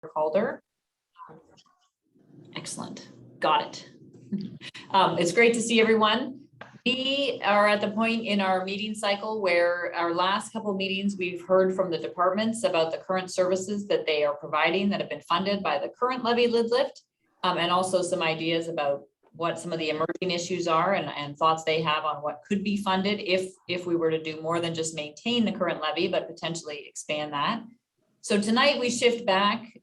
Calder. Excellent. Got it. It's great to see everyone. We are at the point in our meeting cycle where our last couple of meetings, we've heard from the departments about the current services that they are providing that have been funded by the current levy lid lift, and also some ideas about what some of the emerging issues are and thoughts they have on what could be funded if we were to do more than just maintain the current levy, but potentially expand that. So tonight we shift back.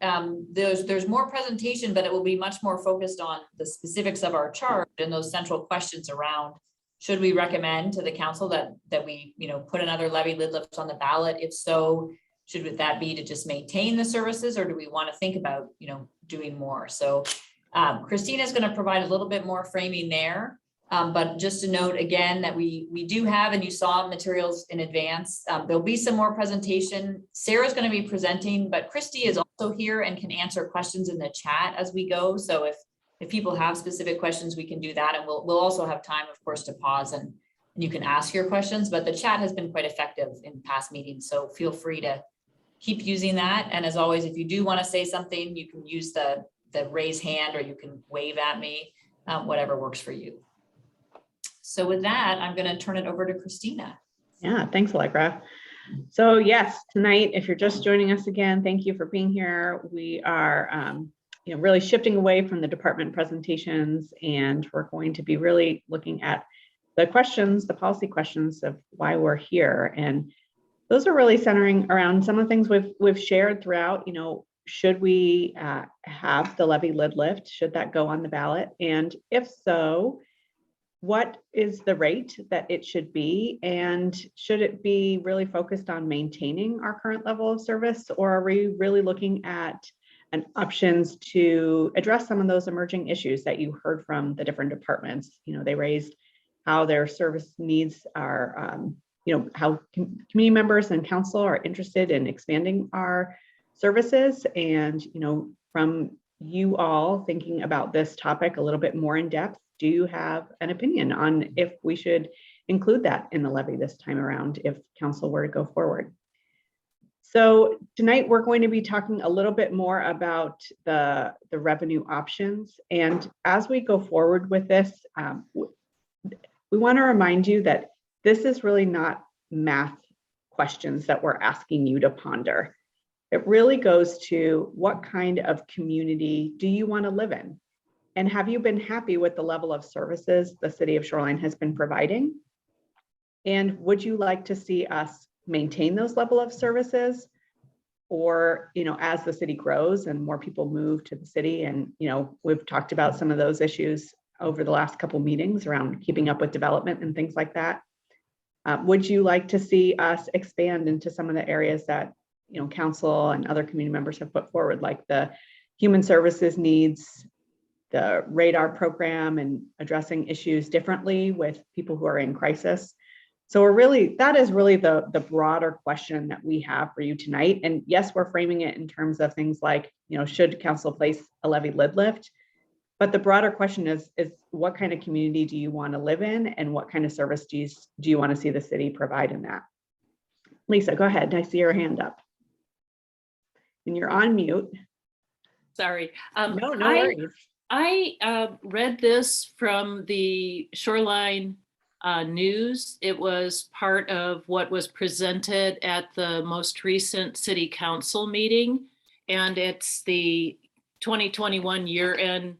There's more presentation, but it will be much more focused on the specifics of our charge and those central questions around, should we recommend to the council that we put another levy lid lift on the ballot? If so, should that be to just maintain the services, or do we want to think about doing more? So Christina is going to provide a little bit more framing there. But just to note again that we do have, and you saw materials in advance, there'll be some more presentation. Sarah's going to be presenting, but Christy is also here and can answer questions in the chat as we go. So if people have specific questions, we can do that. And we'll also have time, of course, to pause and you can ask your questions, but the chat has been quite effective in past meetings. So feel free to keep using that. And as always, if you do want to say something, you can use the raise hand, or you can wave at me, whatever works for you. So with that, I'm going to turn it over to Christina. Yeah, thanks, Allegra. So yes, tonight, if you're just joining us again, thank you for being here. We are really shifting away from the department presentations, and we're going to be really looking at the questions, the policy questions of why we're here. And those are really centering around some of the things we've shared throughout. Should we have the levy lid lift? Should that go on the ballot? And if so, what is the rate that it should be? And should it be really focused on maintaining our current level of service? Or are we really looking at options to address some of those emerging issues that you heard from the different departments? They raised how their service needs are, how community members and council are interested in expanding our services. And, from you all thinking about this topic a little bit more in depth, do you have an opinion on if we should include that in the levy this time around, if council were to go forward? So tonight we're going to be talking a little bit more about the revenue options. And as we go forward with this, we want to remind you that this is really not math questions that we're asking you to ponder. It really goes to, what kind of community do you want to live in? And have you been happy with the level of services the city of Shoreline has been providing? And would you like to see us maintain those level of services? Or, as the city grows and more people move to the city, and, we've talked about some of those issues over the last couple meetings around keeping up with development and things like that. Would you like to see us expand into some of the areas that, council and other community members have put forward, like the human services needs, the radar program, and addressing issues differently with people who are in crisis? So that is really the broader question that we have for you tonight. And yes, we're framing it in terms of things like, should council place a levy lid lift? But the broader question is what kind of community do you want to live in, and what kind of service do you want to see the city provide in that? Lisa, go ahead. I see your hand up. And you're on mute. Sorry. No worries. I read this from the Shoreline news. It was part of what was presented at the most recent city council meeting, and it's the 2021 year-end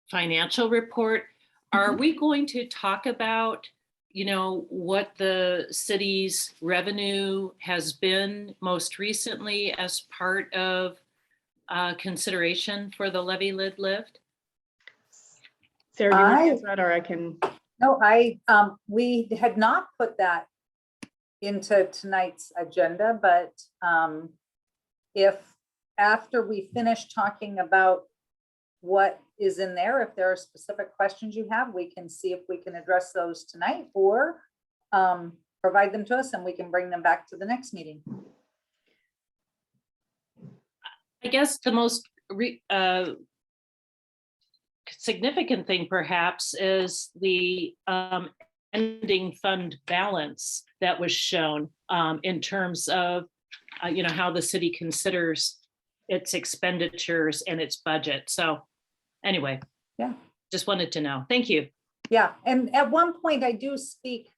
financial report. Are we going to talk about, what the city's revenue has been most recently as part of consideration for the levy lid lift? Sarah, do you want to answer that, or I can? No, we had not put that into tonight's agenda, but if after we finish talking about what is in there, if there are specific questions you have, we can see if we can address those tonight, or provide them to us and we can bring them back to the next meeting. I guess the most significant thing perhaps is the ending fund balance that was shown in terms of how the city considers its expenditures and its budget. So anyway. Yeah. Just wanted to know. Thank you. Yeah, and at one point I do speak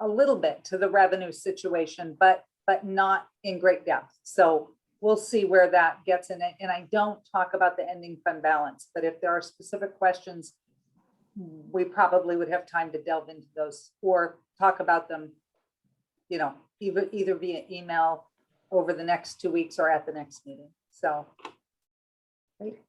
a little bit to the revenue situation, but not in great depth. So we'll see where that gets in it. And I don't talk about the ending fund balance, but if there are specific questions, we probably would have time to delve into those or talk about them, you know, either via email over the next 2 weeks or at the next meeting. So. Great.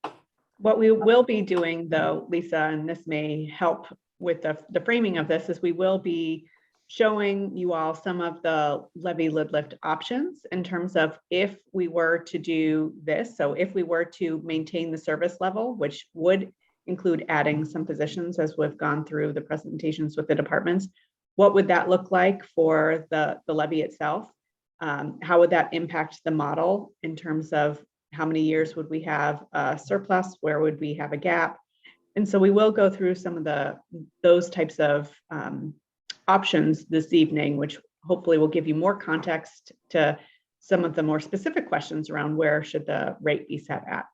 What we will be doing though, Lisa, and this may help with the framing of this, is we will be showing you all some of the levy lid lift options in terms of if we were to do this. So if we were to maintain the service level, which would include adding some positions as we've gone through the presentations with the departments, what would that look like for the levy itself? How would that impact the model in terms of how many years would we have a surplus? Where would we have a gap? And so we will go through some of those types of options this evening, which hopefully will give you more context to some of the more specific questions around where should the rate be set at.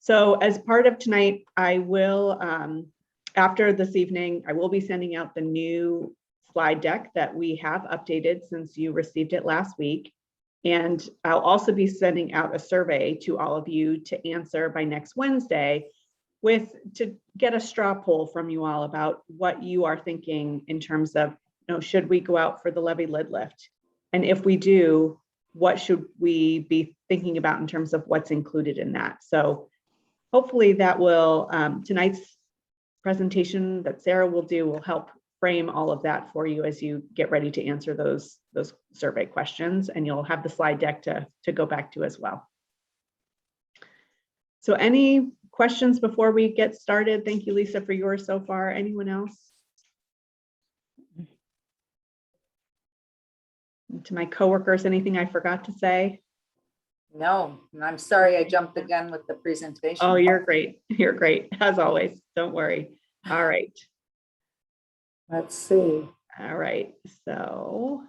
So as part of tonight, I will, after this evening, I will be sending out the new slide deck that we have updated since you received it last week. And I'll also be sending out a survey to all of you to answer by next Wednesday to get a straw poll from you all about what you are thinking in terms of, should we go out for the levy lid lift? And if we do, what should we be thinking about in terms of what's included in that? So hopefully that will, tonight's presentation that Sarah will do will help frame all of that for you as you get ready to answer those survey questions, and you'll have the slide deck to go back to as well. So any questions before we get started? Thank you, Lisa, for yours so far. Anyone else? To my coworkers, anything I forgot to say? No, I'm sorry I jumped the gun with the presentation. Oh, you're great. You're great, as always. Don't worry. All right. Let's see. All right. So,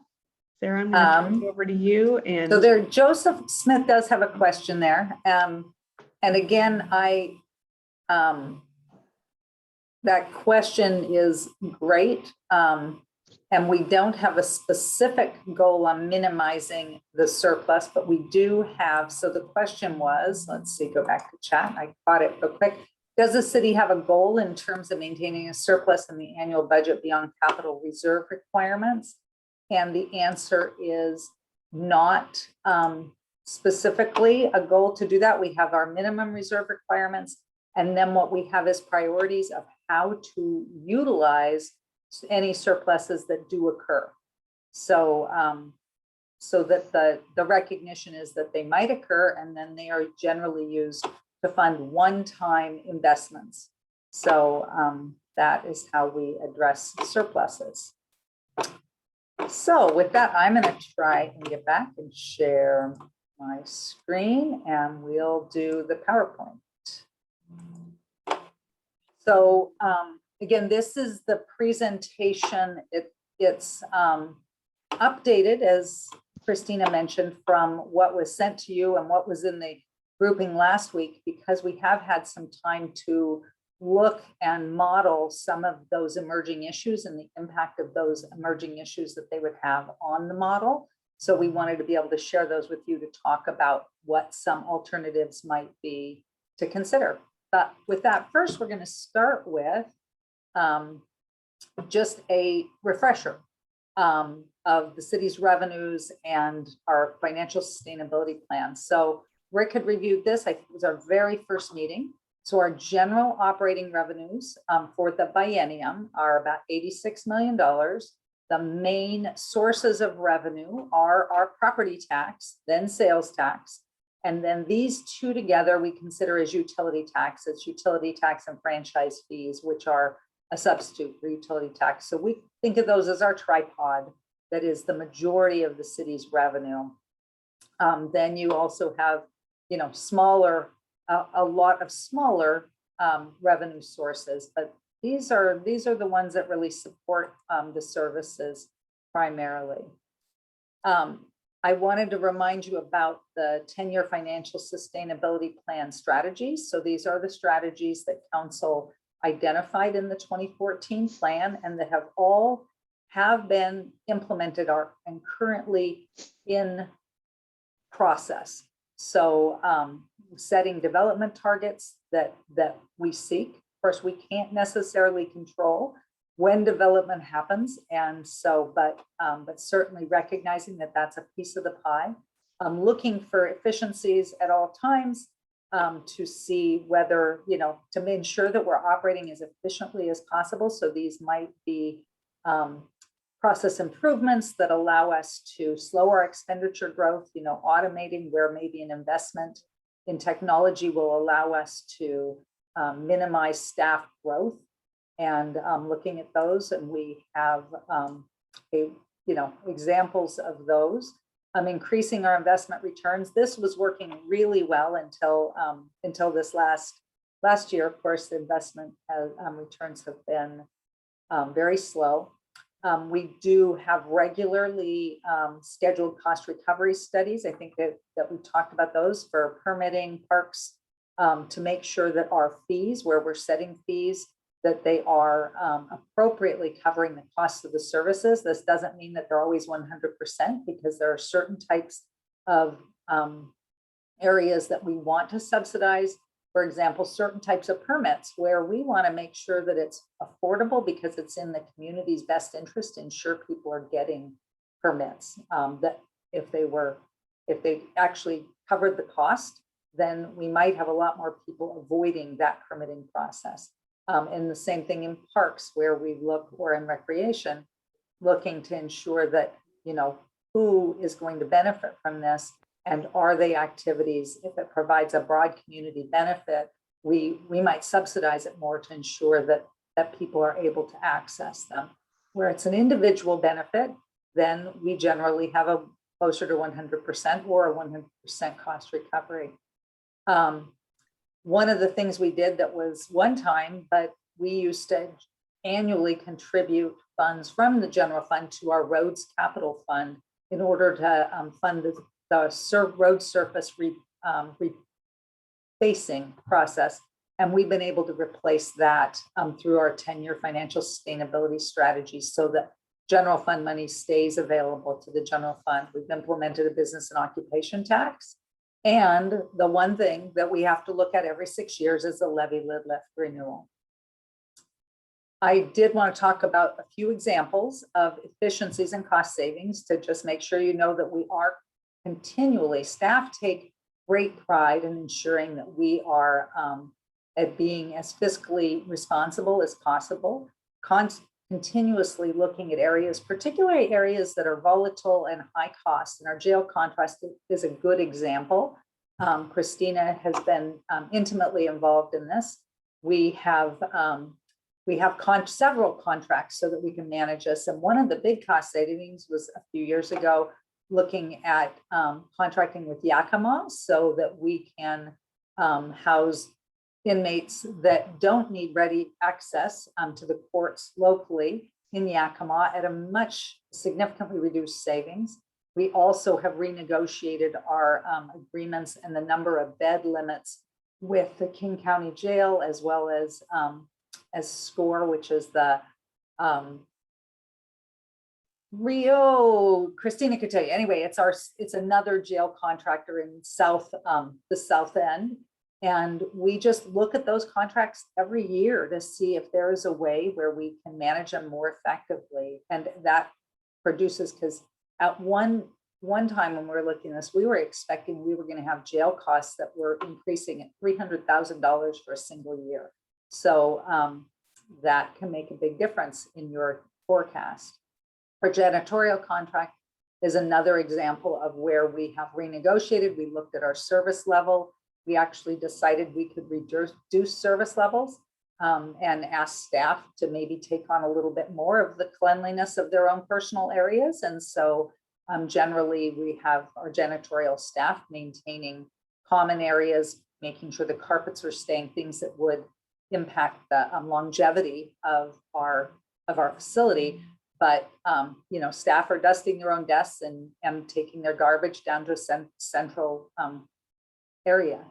Sarah, I'm going to turn it over to you. And so there, Joseph Smith does have a question there. And again, that question is great. And we don't have a specific goal on minimizing the surplus, but we do have, so the question was, let's see, go back to chat. I caught it real quick. Does the city have a goal in terms of maintaining a surplus in the annual budget beyond capital reserve requirements? And the answer is not specifically a goal to do that. We have our minimum reserve requirements, and then what we have is priorities of how to utilize any surpluses that do occur. So, so that the recognition is that they might occur, and then they are generally used to fund one-time investments. So that is how we address surpluses. So with that, I'm going to try and get back and share my screen, and we'll do the PowerPoint. So again, this is the presentation. It's updated, as Christina mentioned, from what was sent to you and what was in the grouping last week, because we have had some time to look and model some of those emerging issues and the impact of those emerging issues that they would have on the model. So we wanted to be able to share those with you to talk about what some alternatives might be to consider. But with that, first, we're going to start with just a refresher of the city's revenues and our financial sustainability plan. So Rick had reviewed this. I think it was our very first meeting. So our general operating revenues for the biennium are about $86 million. The main sources of revenue are our property tax, then sales tax. And then these two together we consider as utility tax. It's utility tax and franchise fees, which are a substitute for utility tax. So we think of those as our tripod that is the majority of the city's revenue. Then you also have, you know, smaller, a lot of smaller revenue sources, but these are the ones that really support the services primarily. I wanted to remind you about the 10-year financial sustainability plan strategies. So these are the strategies that council identified in the 2014 plan and that have been implemented and currently in process. So setting development targets that we seek. Of course, we can't necessarily control when development happens, and so, but certainly recognizing that that's a piece of the pie. Looking for efficiencies at all times to see whether, to ensure that we're operating as efficiently as possible. So these might be process improvements that allow us to slow our expenditure growth, automating where maybe an investment in technology will allow us to minimize staff growth, and looking at those. And we have examples of those. Increasing our investment returns. This was working really well until this last year. Of course, the investment returns have been very slow. We do have regularly scheduled cost recovery studies. I think that we talked about those for permitting parks, to make sure that our fees, where we're setting fees, that they are appropriately covering the cost of the services. This doesn't mean that they're always 100%, because there are certain types of areas that we want to subsidize. For example, certain types of permits where we want to make sure that it's affordable because it's in the community's best interest to ensure people are getting permits. That if they actually covered the cost, then we might have a lot more people avoiding that permitting process. And the same thing in parks where we look, or in recreation, looking to ensure that, who is going to benefit from this, and are they activities, if it provides a broad community benefit, we might subsidize it more to ensure that people are able to access them. Where it's an individual benefit, then we generally have a closer to 100% or a 100% cost recovery. One of the things we did that was one time, but we used to annually contribute funds from the general fund to our roads capital fund in order to fund the road surface refacing process. And we've been able to replace that through our 10-year financial sustainability strategies, so that general fund money stays available to the general fund. We've implemented a business and occupation tax. And the one thing that we have to look at every 6 years is the levy lid lift renewal. I did want to talk about a few examples of efficiencies and cost savings to just make sure you know that we are continually, staff take great pride in ensuring that we are at being as fiscally responsible as possible, continuously looking at areas, particularly areas that are volatile and high cost. And our jail contrast is a good example. Christina has been intimately involved in this. We have several contracts so that we can manage this. And one of the big cost savings was a few years ago, looking at contracting with Yakima so that we can house inmates that don't need ready access to the courts locally in Yakima at a much significantly reduced savings. We also have renegotiated our agreements and the number of bed limits with the King County Jail, as well as SCORE, which is the Rio. Christina could tell you. Anyway, it's another jail contractor in the South End. And we just look at those contracts every year to see if there is a way where we can manage them more effectively. And that produces, because at one time when we were looking at this, we were expecting we were going to have jail costs that were increasing at $300,000 for a single year. So that can make a big difference in your forecast. Our janitorial contract is another example of where we have renegotiated. We looked at our service level. We actually decided we could reduce service levels and ask staff to maybe take on a little bit more of the cleanliness of their own personal areas. And so generally we have our janitorial staff maintaining common areas, making sure the carpets are staying, things that would impact the longevity of our facility. But, you know, staff are dusting their own desks and taking their garbage down to a central area.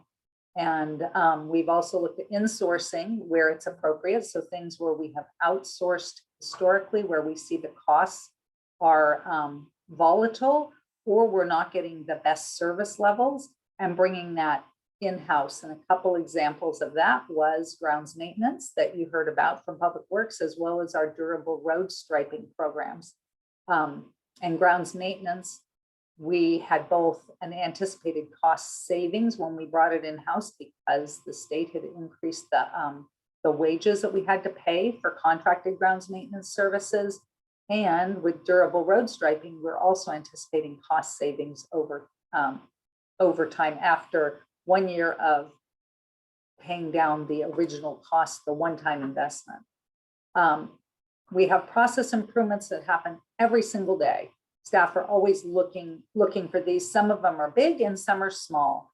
And we've also looked at insourcing where it's appropriate. So things where we have outsourced historically, where we see the costs are volatile, or we're not getting the best service levels, and bringing that in-house. And a couple examples of that was grounds maintenance that you heard about from Public Works, as well as our durable road striping programs. And grounds maintenance, we had both an anticipated cost savings when we brought it in-house because the state had increased the wages that we had to pay for contracted grounds maintenance services. And with durable road striping, we're also anticipating cost savings over time after 1 year of paying down the original cost, the one-time investment. We have process improvements that happen every single day. Staff are always looking for these. Some of them are big and some are small.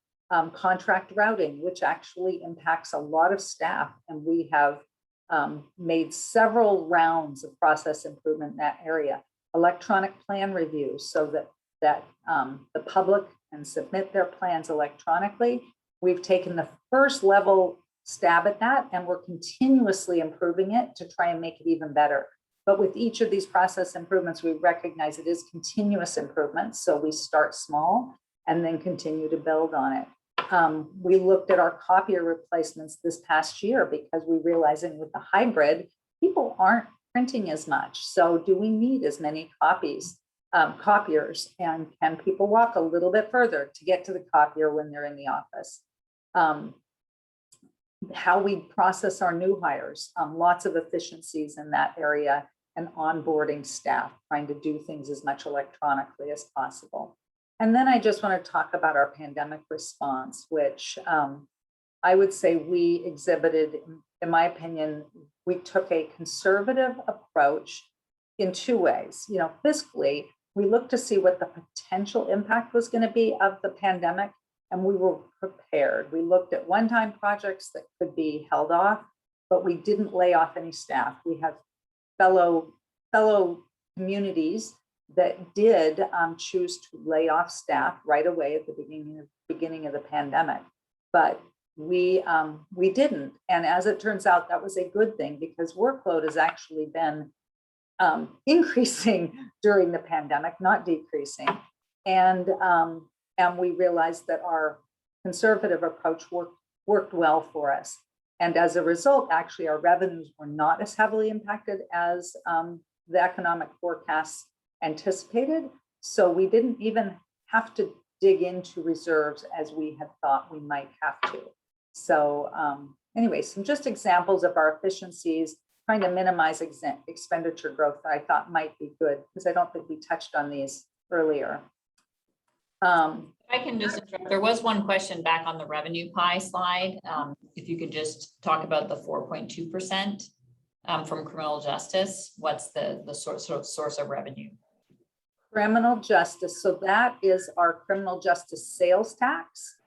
Contract routing, which actually impacts a lot of staff. And we have made several rounds of process improvement in that area. Electronic plan reviews so that the public can submit their plans electronically. We've taken the first level stab at that, and we're continuously improving it to try and make it even better. But with each of these process improvements, we recognize it is continuous improvement. So we start small and then continue to build on it. We looked at our copier replacements this past year because we realizing with the hybrid, people aren't printing as much. So do we need as many copiers? And can people walk a little bit further to get to the copier when they're in the office? How we process our new hires, lots of efficiencies in that area, and onboarding staff, trying to do things as much electronically as possible. And then I just want to talk about our pandemic response, which I would say we exhibited, in my opinion, we took a conservative approach in two ways. You know, fiscally, we looked to see what the potential impact was going to be of the pandemic, and we were prepared. We looked at one-time projects that could be held off, but we didn't lay off any staff. We have fellow communities that did choose to lay off staff right away at the beginning of the pandemic, but we didn't. And as it turns out, that was a good thing because workload has actually been increasing during the pandemic, not decreasing. And we realized that our conservative approach worked well for us. And as a result, actually, our revenues were not as heavily impacted as the economic forecasts anticipated. So we didn't even have to dig into reserves as we had thought we might have to. So anyway, some just examples of our efficiencies, trying to minimize expenditure growth that I thought might be good, because I don't think we touched on these earlier. I can just interrupt. There was one question back on the revenue pie slide. If you could just talk about the 4.2% from criminal justice. What's the source of revenue? Criminal justice. So that is our criminal justice sales tax.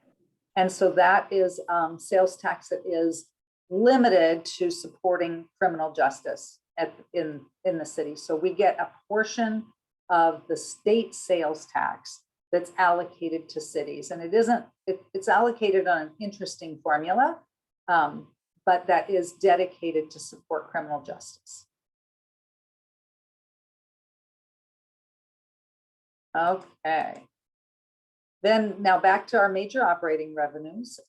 And so that is sales tax that is limited to supporting criminal justice in the city. So we get a portion of the state sales tax that's allocated to cities. And it's allocated on an interesting formula, but that is dedicated to support criminal justice. Okay. Then now back to our major operating revenues.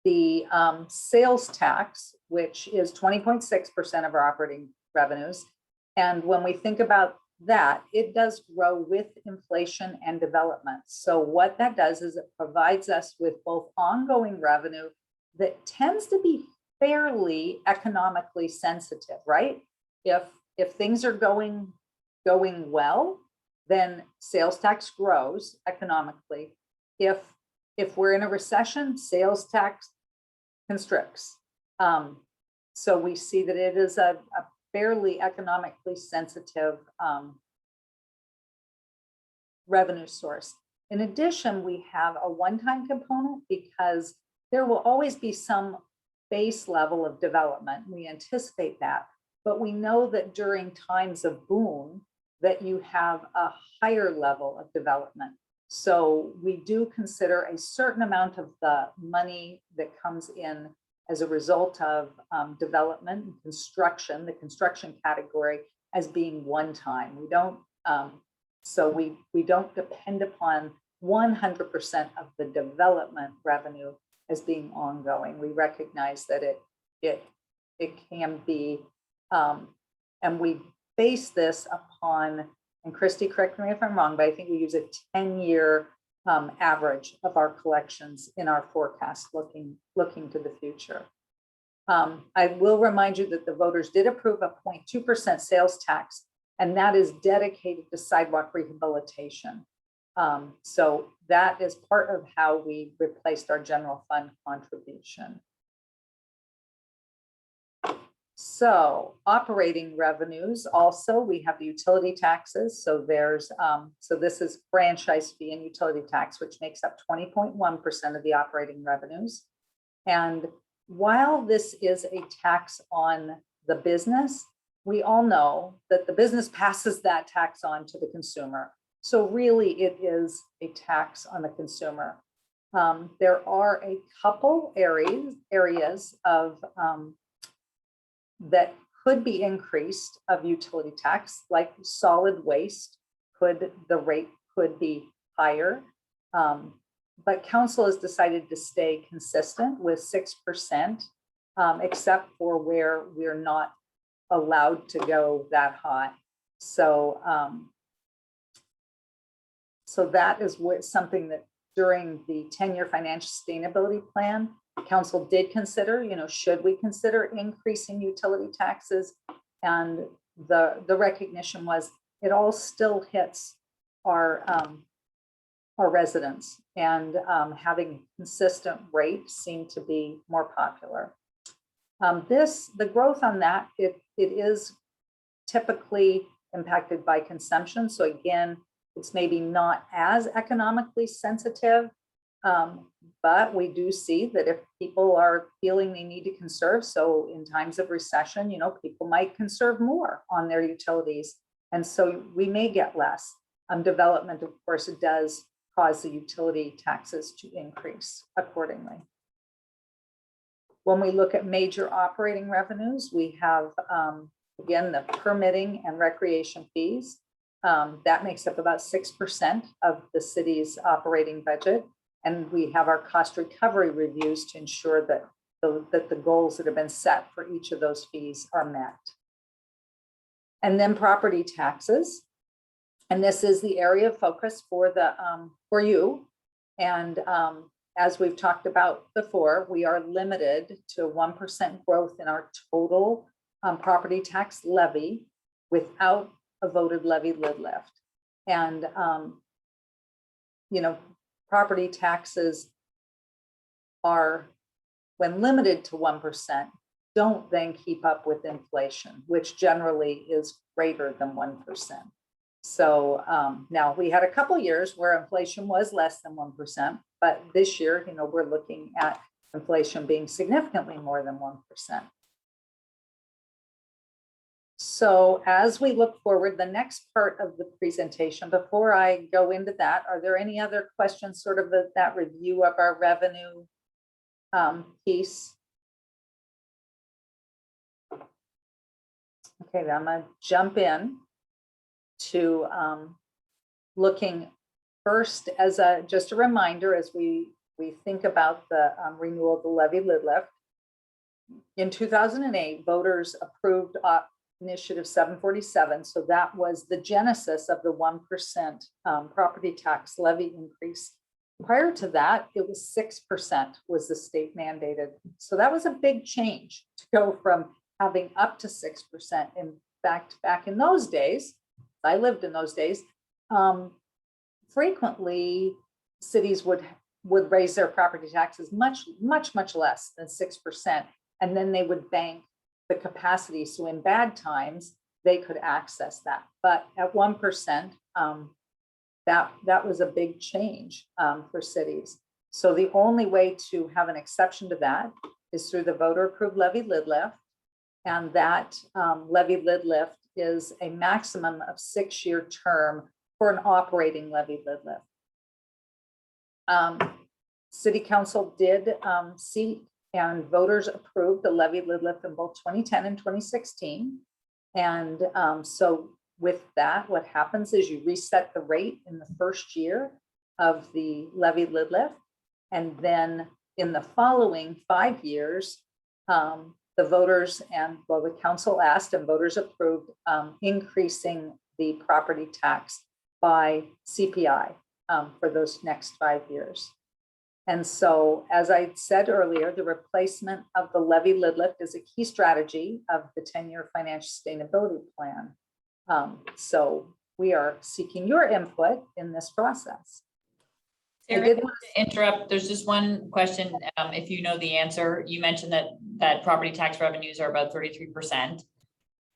The sales tax, which is 20.6% of our operating revenues. And when we think about that, it does grow with inflation and development. So what that does is it provides us with both ongoing revenue that tends to be fairly economically sensitive, right? If things are going well, then sales tax grows economically. If we're in a recession, sales tax constricts. So we see that it is a fairly economically sensitive revenue source. In addition, we have a one-time component because there will always be some base level of development. We anticipate that, but we know that during times of boom, that you have a higher level of development. So we do consider a certain amount of the money that comes in as a result of development and construction, the construction category, as being one time. We don't, so we don't depend upon 100% of the development revenue as being ongoing. We recognize that it can be, and we base this upon, and Christy, correct me if I'm wrong, but I think we use a 10-year average of our collections in our forecast looking to the future. I will remind you that the voters did approve a 0.2% sales tax, and that is dedicated to sidewalk rehabilitation. So that is part of how we replaced our general fund contribution. So operating revenues, also we have the utility taxes. So there's so this is franchise fee and utility tax, which makes up 20.1% of the operating revenues. And while this is a tax on the business, we all know that the business passes that tax on to the consumer. So really it is a tax on the consumer. There are a couple areas of that could be increased of utility tax, like solid waste, the rate could be higher. But council has decided to stay consistent with 6%, except for where we're not allowed to go that high. So, so that is something that during the 10-year financial sustainability plan, council did consider, should we consider increasing utility taxes? And the recognition was it all still hits our residents, and having consistent rate seemed to be more popular. The growth on that, it is typically impacted by consumption. So again, it's maybe not as economically sensitive, but we do see that if people are feeling they need to conserve, so in times of recession, people might conserve more on their utilities. And so we may get less. Development, of course, it does cause the utility taxes to increase accordingly. When we look at major operating revenues, we have, again, the permitting and recreation fees. That makes up about 6% of the city's operating budget. And we have our cost recovery reviews to ensure that the goals that have been set for each of those fees are met. And then property taxes. And this is the area of focus for you. And as we've talked about before, we are limited to 1% growth in our total property tax levy without a voted levy lid lift. And, property taxes are, when limited to 1%, don't then keep up with inflation, which generally is greater than 1%. So now we had a couple years where inflation was less than 1%, but this year, we're looking at inflation being significantly more than 1%. So as we look forward, the next part of the presentation, before I go into that, are there any other questions, sort of that review of our revenue piece? Okay, then I'm going to jump in to looking first as just a reminder as we think about the renewal of the levy lid lift. In 2008, voters approved Initiative 747. So that was the genesis of the 1% property tax levy increase. Prior to that, it was 6% was the state mandated. So that was a big change to go from having up to 6%. In fact, back in those days, I lived in those days, frequently cities would raise their property taxes much less than 6%. And then they would bank the capacity. So in bad times, they could access that. But at 1%, that was a big change for cities. So the only way to have an exception to that is through the voter approved levy lid lift. And that levy lid lift is a maximum of 6-year term for an operating levy lid lift. City Council did seat and voters approved the levy lid lift in both 2010 and 2016. And so with that, what happens is you reset the rate in the first year of the levy lid lift. And then in the following 5 years, the voters and, well, the council asked and voters approved increasing the property tax by CPI for those next 5 years. And so, as I said earlier, the replacement of the levy lid lift is a key strategy of the 10-year financial sustainability plan. So we are seeking your input in this process. Sarah, to interrupt, there's just one question. If you know the answer, you mentioned that property tax revenues are about 33%.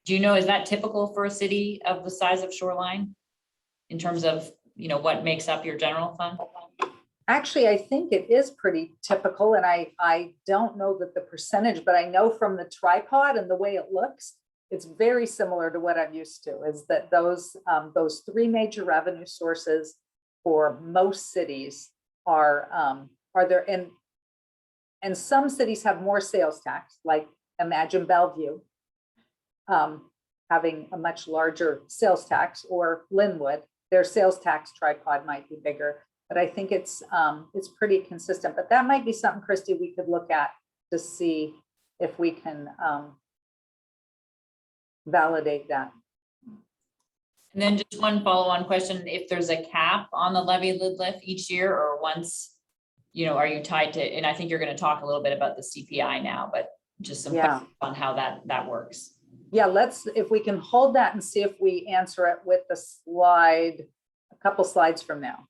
Do you know, is that typical for a city of the size of Shoreline in terms of, you know, what makes up your general fund? Actually, I think it is pretty typical, and I don't know that the percentage, but I know from the tripod and the way it looks, it's very similar to what I'm used to, is that those 3 major revenue sources for most cities are there, and some cities have more sales tax, like imagine Bellevue having a much larger sales tax, or Linwood, their sales tax tripod might be bigger. But I think it's pretty consistent. But that might be something, Christy, we could look at to see if we can validate that. And then just one follow-on question, if there's a cap on the levy lid lift each year, or once, you know, are you tied to, and I think you're going to talk a little bit about the CPI now, but just some questions on how that works. Yeah, if we can hold that and see if we answer it with the slide, a couple slides from now.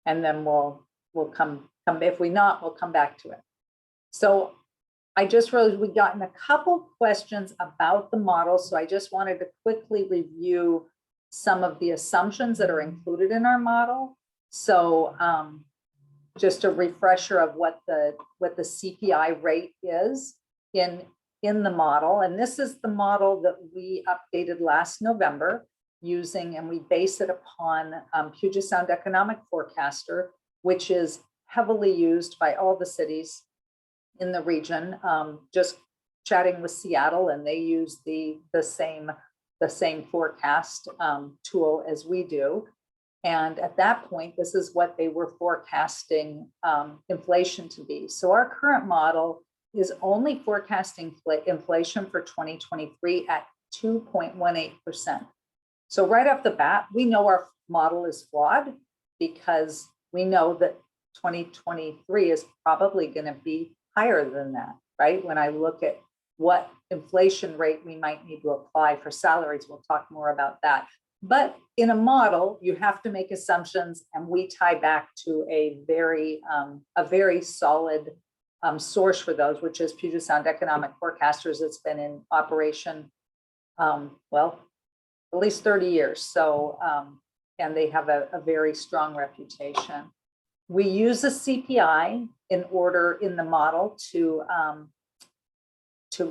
And then we'll come, if we not, we'll come back to it. So I just realized we gotten a couple questions about the model. So I just wanted to quickly review some of the assumptions that are included in our model. So just a refresher of what the CPI rate is in the model. And this is the model that we updated last November using, and we base it upon Puget Sound Economic Forecaster, which is heavily used by all the cities in the region. Just chatting with Seattle, and they use the same forecast tool as we do. And at that point, this is what they were forecasting inflation to be. So our current model is only forecasting inflation for 2023 at 2.18%. So right off the bat, we know our model is flawed because we know that 2023 is probably going to be higher than that, right? When I look at what inflation rate we might need to apply for salaries, we'll talk more about that. But in a model, you have to make assumptions, and we tie back to a very solid source for those, which is Puget Sound Economic Forecasters. It's been in operation, well, at least 30 years. So, and they have a very strong reputation. We use a CPI in the model to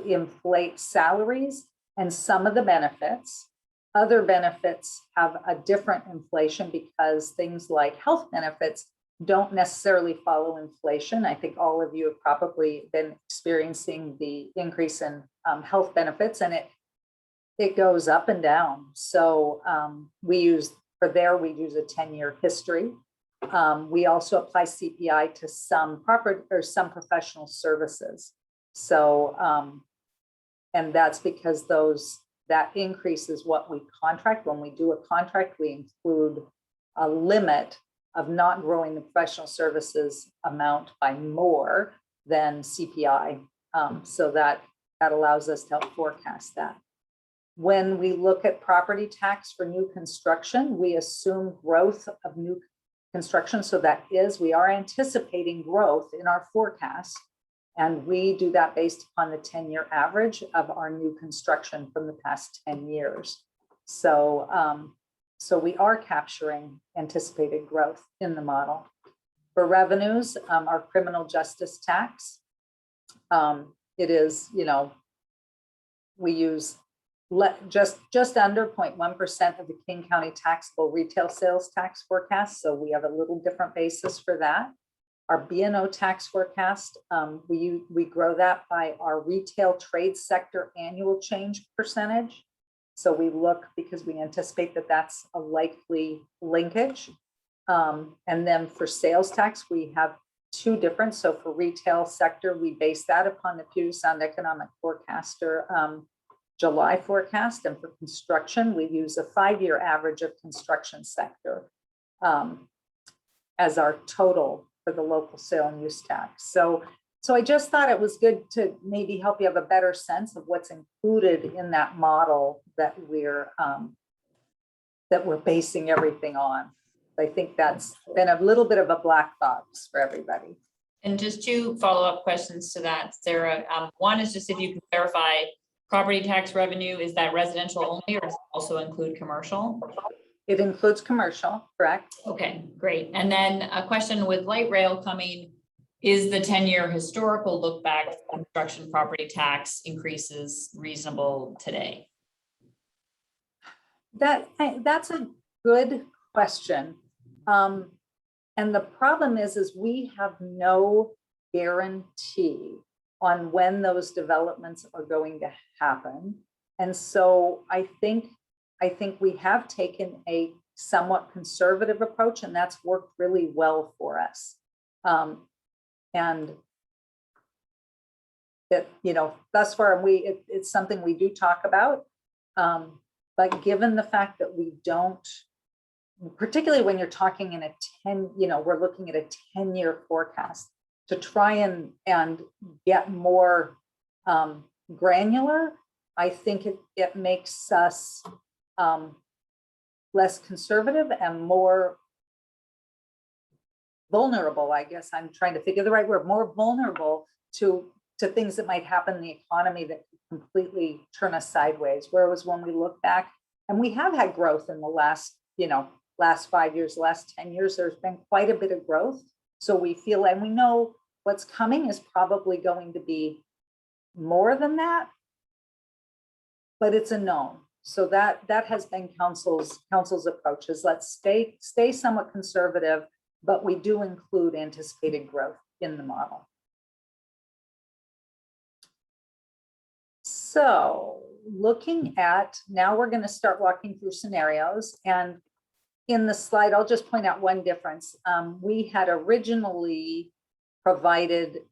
inflate salaries and some of the benefits. Other benefits have a different inflation because things like health benefits don't necessarily follow inflation. I think all of you have probably been experiencing the increase in health benefits, and it goes up and down. So we use a 10-year history. We also apply CPI to some property or some professional services. So, and that's because that increase is what we contract. When we do a contract, we include a limit of not growing the professional services amount by more than CPI. So that allows us to help forecast that. When we look at property tax for new construction, we assume growth of new construction. So we are anticipating growth in our forecast. And we do that based upon the 10-year average of our new construction from the past 10 years. So, so we are capturing anticipated growth in the model. For revenues, our criminal justice tax, it is, we use just under 0.1% of the King County taxable retail sales tax forecast. So we have a little different basis for that. Our B&O tax forecast, we grow that by our retail trade sector annual change percentage. So we look because we anticipate that that's a likely linkage. And then for sales tax, we have two different. So for retail sector, we base that upon the Puget Sound Economic Forecaster July forecast. And for construction, we use a 5-year average of construction sector as our total for the local sale and use tax. So I just thought it was good to maybe help you have a better sense of what's included in that model that we're basing everything on. I think that's been a little bit of a black box for everybody. And just two follow-up questions to that, Sarah. One is just if you can clarify, property tax revenue, is that residential only or does it also include commercial? It includes commercial, correct? Okay, great. And then a question with light rail coming, is the 10-year historical look back for construction property tax increases reasonable today? That's a good question. And the problem is we have no guarantee on when those developments are going to happen. And so I think we have taken a somewhat conservative approach, and that's worked really well for us. And that, thus far, it's something we do talk about. But given the fact that we don't, particularly when you're talking in a 10, we're looking at a 10-year forecast, to try and get more granular, I think it makes us less conservative and more vulnerable. I guess I'm trying to figure the right word, more vulnerable to things that might happen in the economy that could completely turn us sideways. Whereas when we look back, and we have had growth in the last 5 years, last 10 years, there's been quite a bit of growth. So we feel, and we know what's coming is probably going to be more than that, but it's a known. So that has been council's approach is let's stay somewhat conservative, but we do include anticipated growth in the model. So looking at, now we're going to start walking through scenarios, and in the slide, I'll just point out one difference. We had originally provided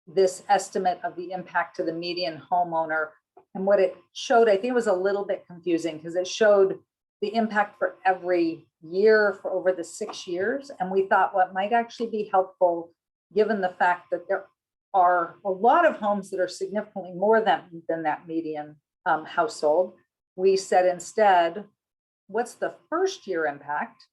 this estimate of the impact to the median homeowner. And what it showed, I think it was a little bit confusing because it showed the impact for every year for over the 6 years. And we thought what might actually be helpful, given the fact that there are a lot of homes that are significantly more than that median household, we said instead, what's the first year impact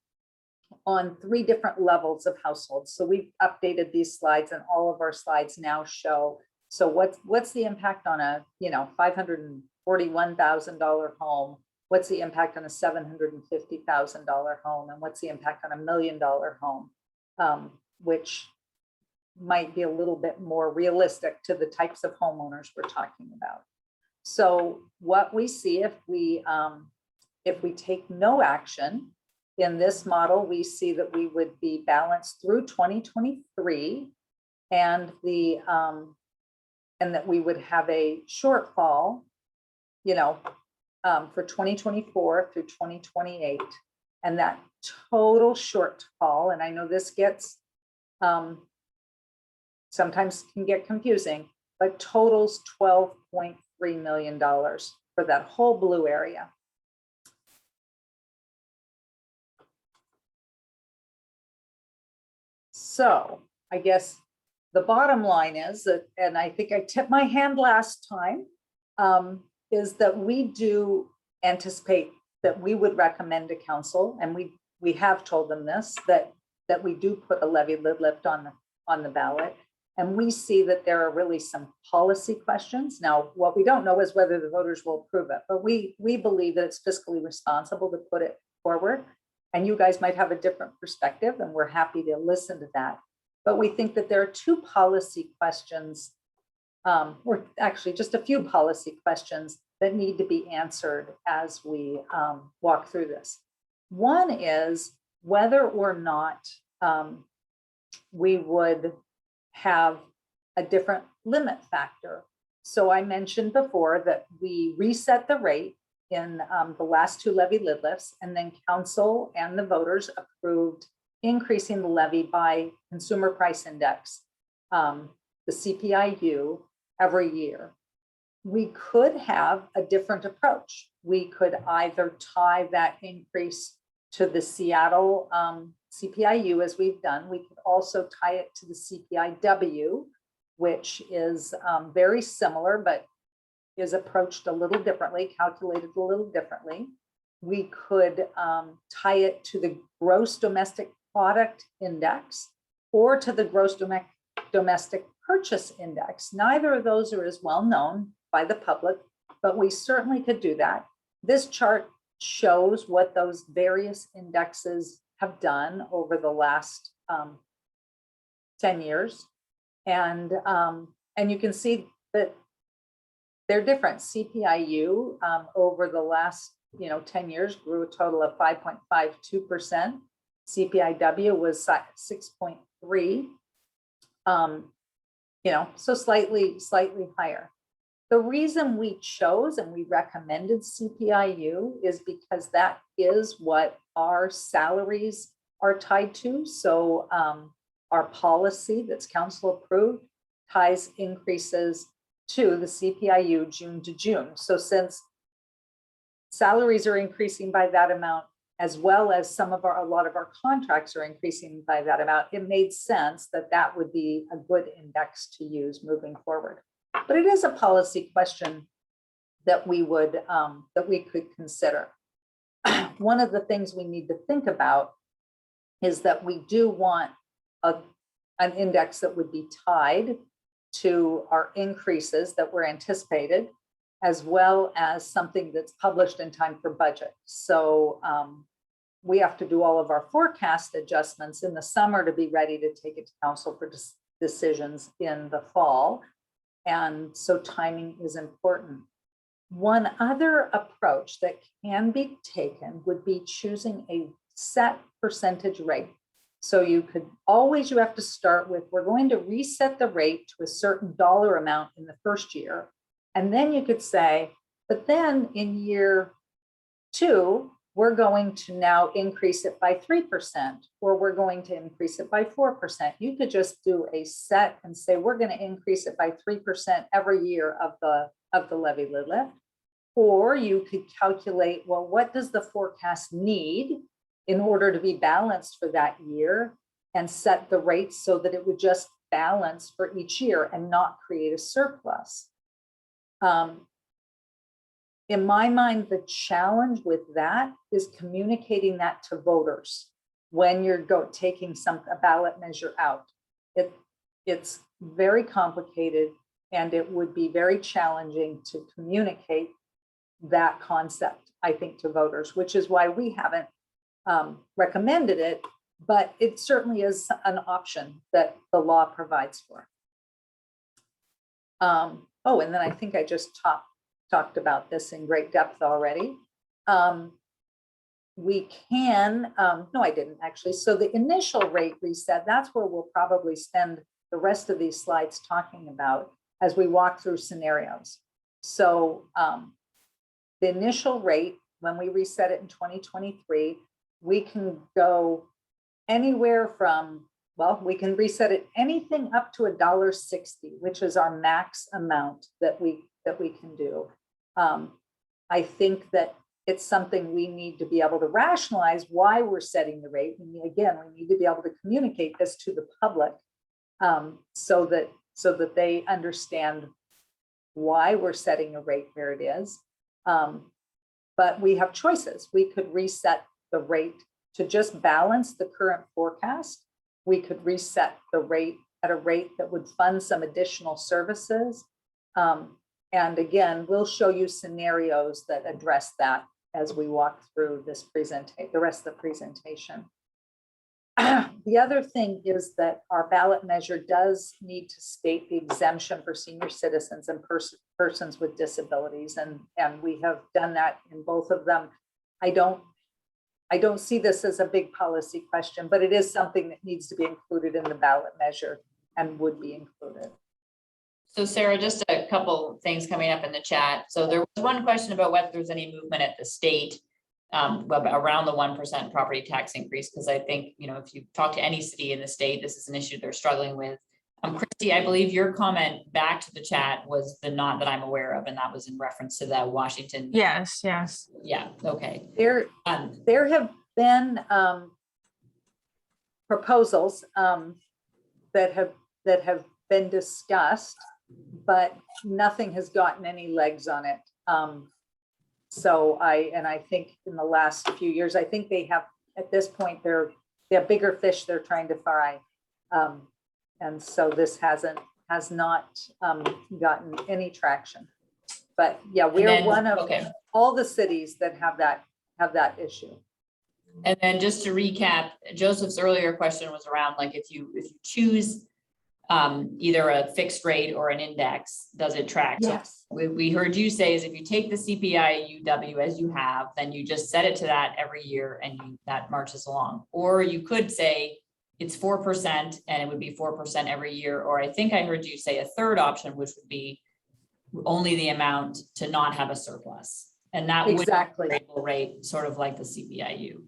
on 3 different levels of households? So we've updated these slides, and all of our slides now show, so what's the impact on a $541,000 home? What's the impact on a $750,000 home? And what's the impact on $1 million home? Which might be a little bit more realistic to the types of homeowners we're talking about. So what we see if we take no action in this model, we see that we would be balanced through 2023, and that we would have a shortfall, for 2024 through 2028, and that total shortfall, and I know this gets sometimes can get confusing, but totals $12.3 million for that whole blue area. So I guess the bottom line is that, and I think I tipped my hand last time, is that we do anticipate that we would recommend to council, and we have told them this, that we do put a levy lift on the ballot. And we see that there are really some policy questions. Now, what we don't know is whether the voters will approve it, but we believe that it's fiscally responsible to put it forward. And you guys might have a different perspective, and we're happy to listen to that. But we think that there are 2 policy questions, or actually just a few policy questions that need to be answered as we walk through this. One is whether or not we would have a different limit factor. So I mentioned before that we reset the rate in the last two levy lid lifts, and then council and the voters approved increasing the levy by consumer price index, the CPIU, every year. We could have a different approach. We could either tie that increase to the Seattle CPIU as we've done. We could also tie it to the CPIW, which is very similar, but is approached a little differently, calculated a little differently. We could tie it to the gross domestic product index or to the gross domestic purchase index. Neither of those are as well known by the public, but we certainly could do that. This chart shows what those various indexes have done over the last 10 years. And you can see that they're different. CPIU over the last 10 years grew a total of 5.52%. CPIW was 6.3. So slightly higher. The reason we chose and we recommended CPIU is because that is what our salaries are tied to. So our policy that's council approved ties increases to the CPIU June to June. So since salaries are increasing by that amount, as well as a lot of our contracts are increasing by that amount, it made sense that that would be a good index to use moving forward. But it is a policy question that we could consider. One of the things we need to think about is that we do want an index that would be tied to our increases that were anticipated, as well as something that's published in time for budget. So we have to do all of our forecast adjustments in the summer to be ready to take it to council for decisions in the fall. And so timing is important. One other approach that can be taken would be choosing a set percentage rate. So you have to start with, we're going to reset the rate to a certain dollar amount in the first year. And then you could say, but then in year 2, we're going to now increase it by 3%, or we're going to increase it by 4%. You could just do a set and say, we're going to increase it by 3% every year of the levy lid lift. Or you could calculate, well, what does the forecast need in order to be balanced for that year, and set the rate so that it would just balance for each year and not create a surplus. In my mind, the challenge with that is communicating that to voters when you're taking a ballot measure out. It's very complicated, and it would be very challenging to communicate that concept, I think, to voters, which is why we haven't recommended it, but it certainly is an option that the law provides for. Oh, and then I think I just talked about this in great depth already. We can, no, I didn't actually. So the initial rate reset, that's where we'll probably spend the rest of these slides talking about as we walk through scenarios. So the initial rate, when we reset it in 2023, we can go anywhere from, well, we can reset it anything up to $1.60, which is our max amount that we can do. I think that it's something we need to be able to rationalize why we're setting the rate. And again, we need to be able to communicate this to the public so that they understand why we're setting a rate where it is. But we have choices. We could reset the rate to just balance the current forecast. We could reset the rate at a rate that would fund some additional services. And again, we'll show you scenarios that address that as we walk through this the rest of the presentation. The other thing is that our ballot measure does need to state the exemption for senior citizens and persons with disabilities, and we have done that in both of them. I don't see this as a big policy question, but it is something that needs to be included in the ballot measure and would be included. So Sarah, just a couple things coming up in the chat. So there was one question about whether there's any movement at the state around the 1% property tax increase, because I think, you know, if you talk to any city in the state, this is an issue they're struggling with. Christy, I believe your comment back to the chat was the not that I'm aware of, and that was in reference to that Washington. Yes. Yeah, okay. There have been proposals that have been discussed, but nothing has gotten any legs on it. So I think in the last few years, I think they have, at this point, they have bigger fish they're trying to fry. And so this has not gotten any traction. But yeah, we're one of all the cities that have that issue. And then just to recap, Joseph's earlier question was around, like, if you choose either a fixed rate or an index, does it track? Yes. So we heard you say is if you take the CPI UW as you have, then you just set it to that every year and that marches along. Or you could say it's 4% and it would be 4% every year. Or I think I heard you say a third option, which would be only the amount to not have a surplus. And that exactly would be a variable rate, sort of like the CPIU.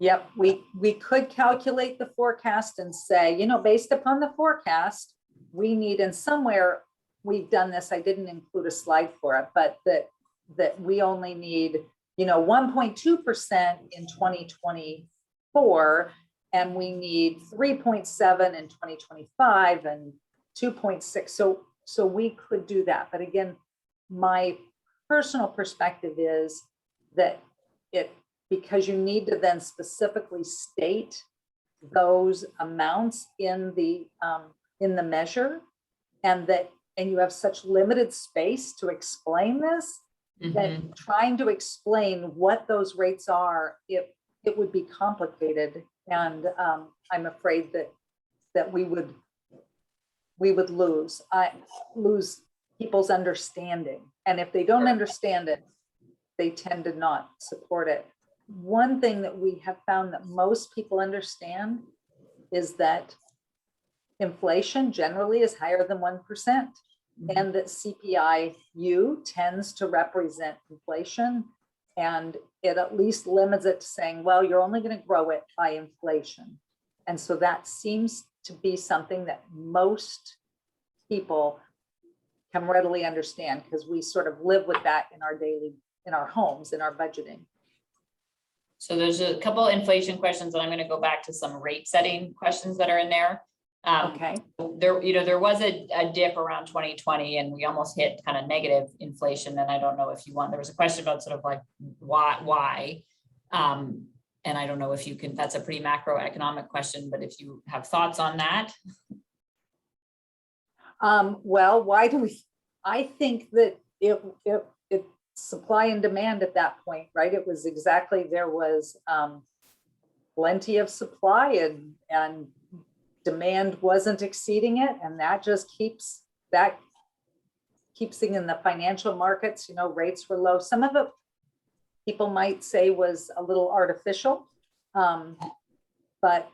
Yep, we could calculate the forecast and say, you know, based upon the forecast, we need, and somewhere we've done this, I didn't include a slide for it, but that we only need, you know, 1.2% in 2024, and we need 3.7 in 2025 and 2.6. So we could do that. But again, my personal perspective is that because you need to then specifically state those amounts in the measure, and you have such limited space to explain this, that trying to explain what those rates are, it would be complicated, and I'm afraid that we would lose people's understanding, and if they don't understand it, they tend to not support it. One thing that we have found that most people understand is that inflation generally is higher than 1%, and that CPIU tends to represent inflation, and it at least limits it to saying, well, you're only going to grow it by inflation. And so that seems to be something that most people can readily understand, because we sort of live with that in our homes, in our budgeting. So there's a couple of inflation questions, and I'm going to go back to some rate setting questions that are in there. Okay. There was a dip around 2020, and we almost hit kind of negative inflation. And I don't know if there was a question about sort of like why, and I don't know if you can, that's a pretty macroeconomic question, but if you have thoughts on that. Well, I think that it supply and demand at that point, right? It was exactly, there was plenty of supply and demand wasn't exceeding it. And that just keeps in the financial markets, you know, rates were low. Some of it people might say was a little artificial, but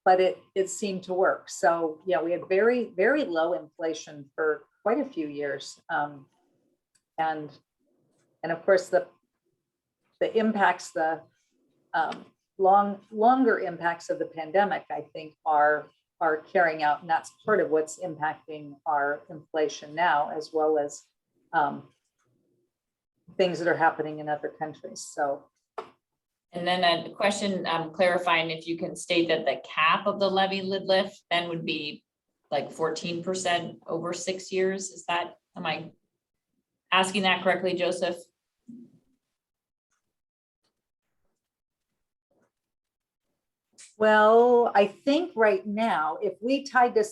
it seemed to work. So yeah, we had very, very low inflation for quite a few years. And of course, the impacts, the longer impacts of the pandemic, I think, are carrying out, and that's part of what's impacting our inflation now, as well as things that are happening in other countries. So, and then a question clarifying if you can state that the cap of the levy lift then would be like 14% over 6 years. Am I asking that correctly, Joseph? well, I think right now, if we tied to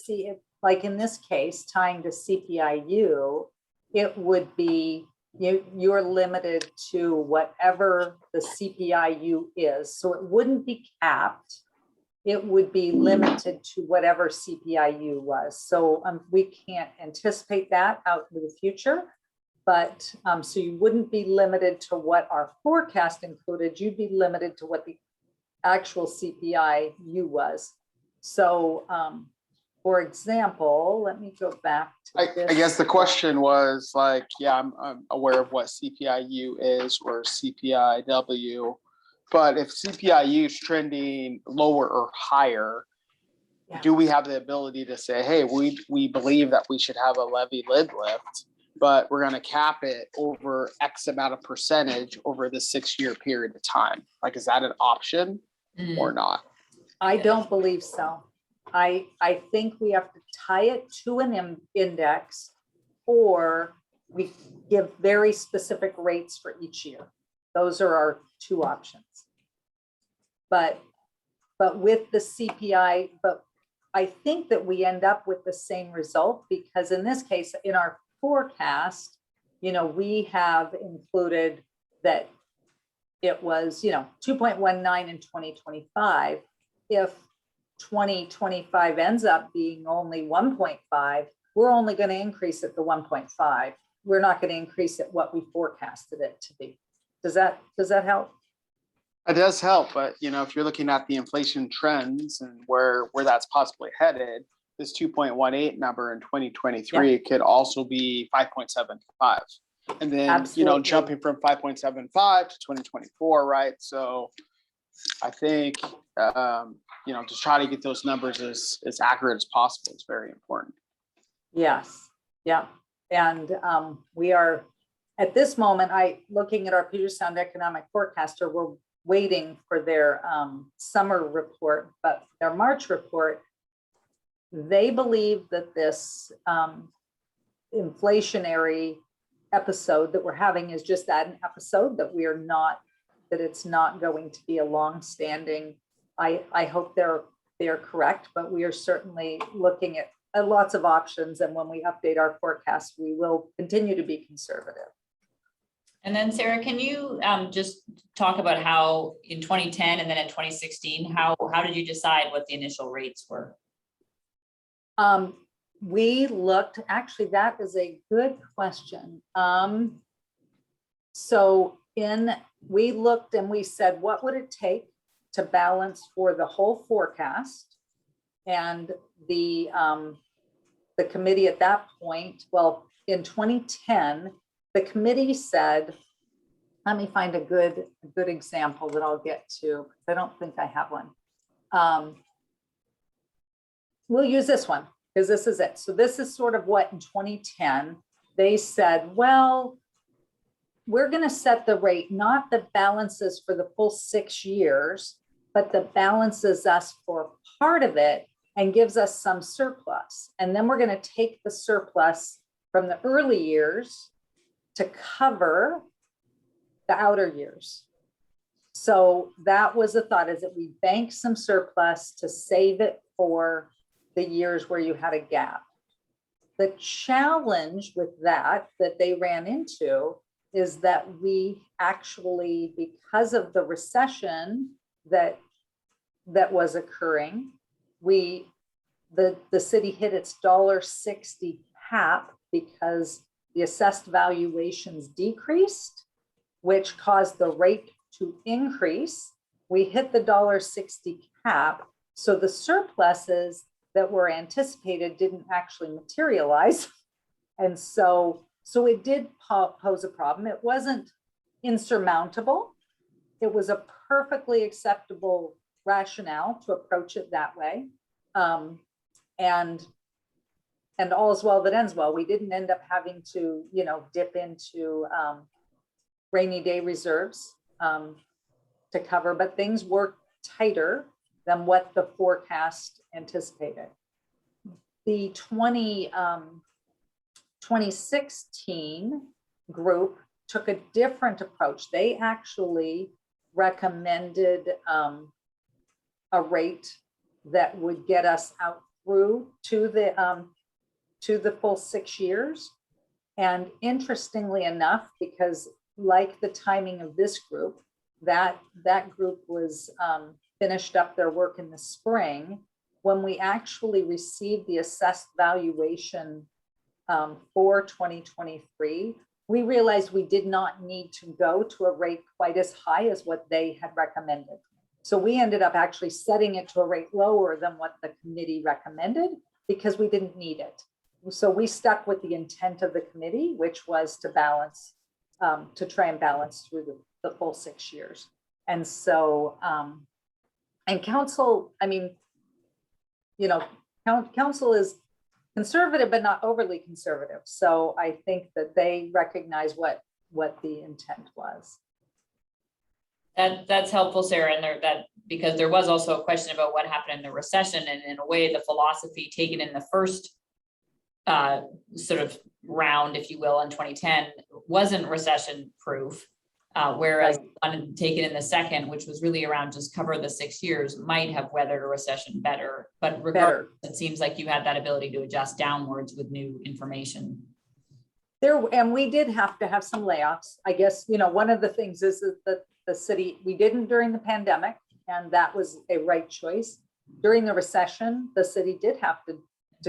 like in this case, tying to CPIU, it would be, you're limited to whatever the CPIU is. So it wouldn't be capped. it would be limited to whatever CPIU was. So we can't anticipate that out in the future. But so you wouldn't be limited to what our forecast included, you'd be limited to what the actual CPIU was. So for example, let me go back to this. I guess the question was like, yeah, I'm aware of what CPIU is or CPIW, but if CPIU is trending lower or higher, Yeah. do we have the ability to say, hey, we believe that we should have a levy lid lift, but we're going to cap it over X amount of percentage over the 6-year period of time? Like, is that an option or not? I don't believe so. I think we have to tie it to an index, or we give very specific rates for each year. Those are our two options. But with the CPI, but I think that we end up with the same result, because in this case, in our forecast, we have included that it was, 2.19 in 2025. If 2025 ends up being only 1.5, we're only going to increase it to 1.5. We're not going to increase it what we forecasted it to be. Does that help? It does help, but if you're looking at the inflation trends and where that's possibly headed, this 2.18 number in 2023 could also be 5.75. And then, Absolutely. Jumping from 5.75 to 2024, right? So I think, to try to get those numbers as accurate as possible is very important. Yes. Yeah. And we are, at this moment, looking at our Puget Sound Economic Forecaster, we're waiting for their summer report, but their March report, they believe that this inflationary episode that we're having is just that, an episode, that it's not going to be a long-standing. I hope they're correct, but we are certainly looking at lots of options. And when we update our forecast, we will continue to be conservative. And then Sarah, can you just talk about how in 2010 and then in 2016, how did you decide what the initial rates were? We looked, actually, that is a good question. We looked and we said, what would it take to balance for the whole forecast? And the committee at that point, well, in 2010, the committee said, let me find a good example that I'll get to, because I don't think I have one. We'll use this one, because this is it. So this is sort of what in 2010, they said, well, we're going to set the rate, not the balances for the full 6 years, but the balances us for part of it and gives us some surplus. And then we're going to take the surplus from the early years to cover the outer years. So that was a thought, is that we bank some surplus to save it for the years where you had a gap. The challenge with that they ran into is that we actually, because of the recession that was occurring, the city hit its $1.60 cap because the assessed valuations decreased, which caused the rate to increase. We hit the $1.60 cap, so the surpluses that were anticipated didn't actually materialize. And so it did pose a problem. It wasn't insurmountable. It was a perfectly acceptable rationale to approach it that way. And all's well that ends well. We didn't end up having to, dip into rainy day reserves to cover, but things were tighter than what the forecast anticipated. The 2016 group took a different approach. They actually recommended a rate that would get us out through to the full 6 years. And interestingly enough, because like the timing of this group, that group was finished up their work in the spring, when we actually received the assessed valuation for 2023, we realized we did not need to go to a rate quite as high as what they had recommended. So we ended up actually setting it to a rate lower than what the committee recommended because we didn't need it. So we stuck with the intent of the committee, which was to balance, to try and balance through the full 6 years. And so, and council, I mean, you know, council is conservative, but not overly conservative. So I think that they recognize what the intent was. That's helpful, Sarah, and because there was also a question about what happened in the recession, and in a way, the philosophy taken in the first sort of round, if you will, in 2010 wasn't recession proof, whereas one taken in the second, which was really around just cover the 6 years, might have weathered a recession better. But regardless, it seems like you had that ability to adjust downwards with new information. And we did have to have some layoffs. I guess, you know, one of the things is that the city, we didn't during the pandemic, and that was a right choice. During the recession, the city did have to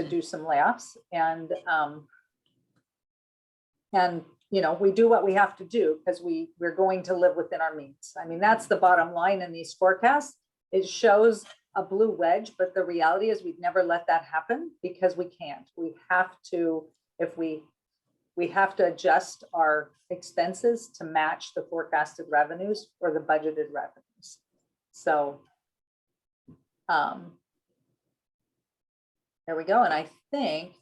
do some layoffs, and you know, we do what we have to do because we're going to live within our means. I mean, that's the bottom line in these forecasts. It shows a blue wedge, but the reality is we'd never let that happen because we can't. We have to, if we have to adjust our expenses to match the forecasted revenues or the budgeted revenues. So there we go. And I think,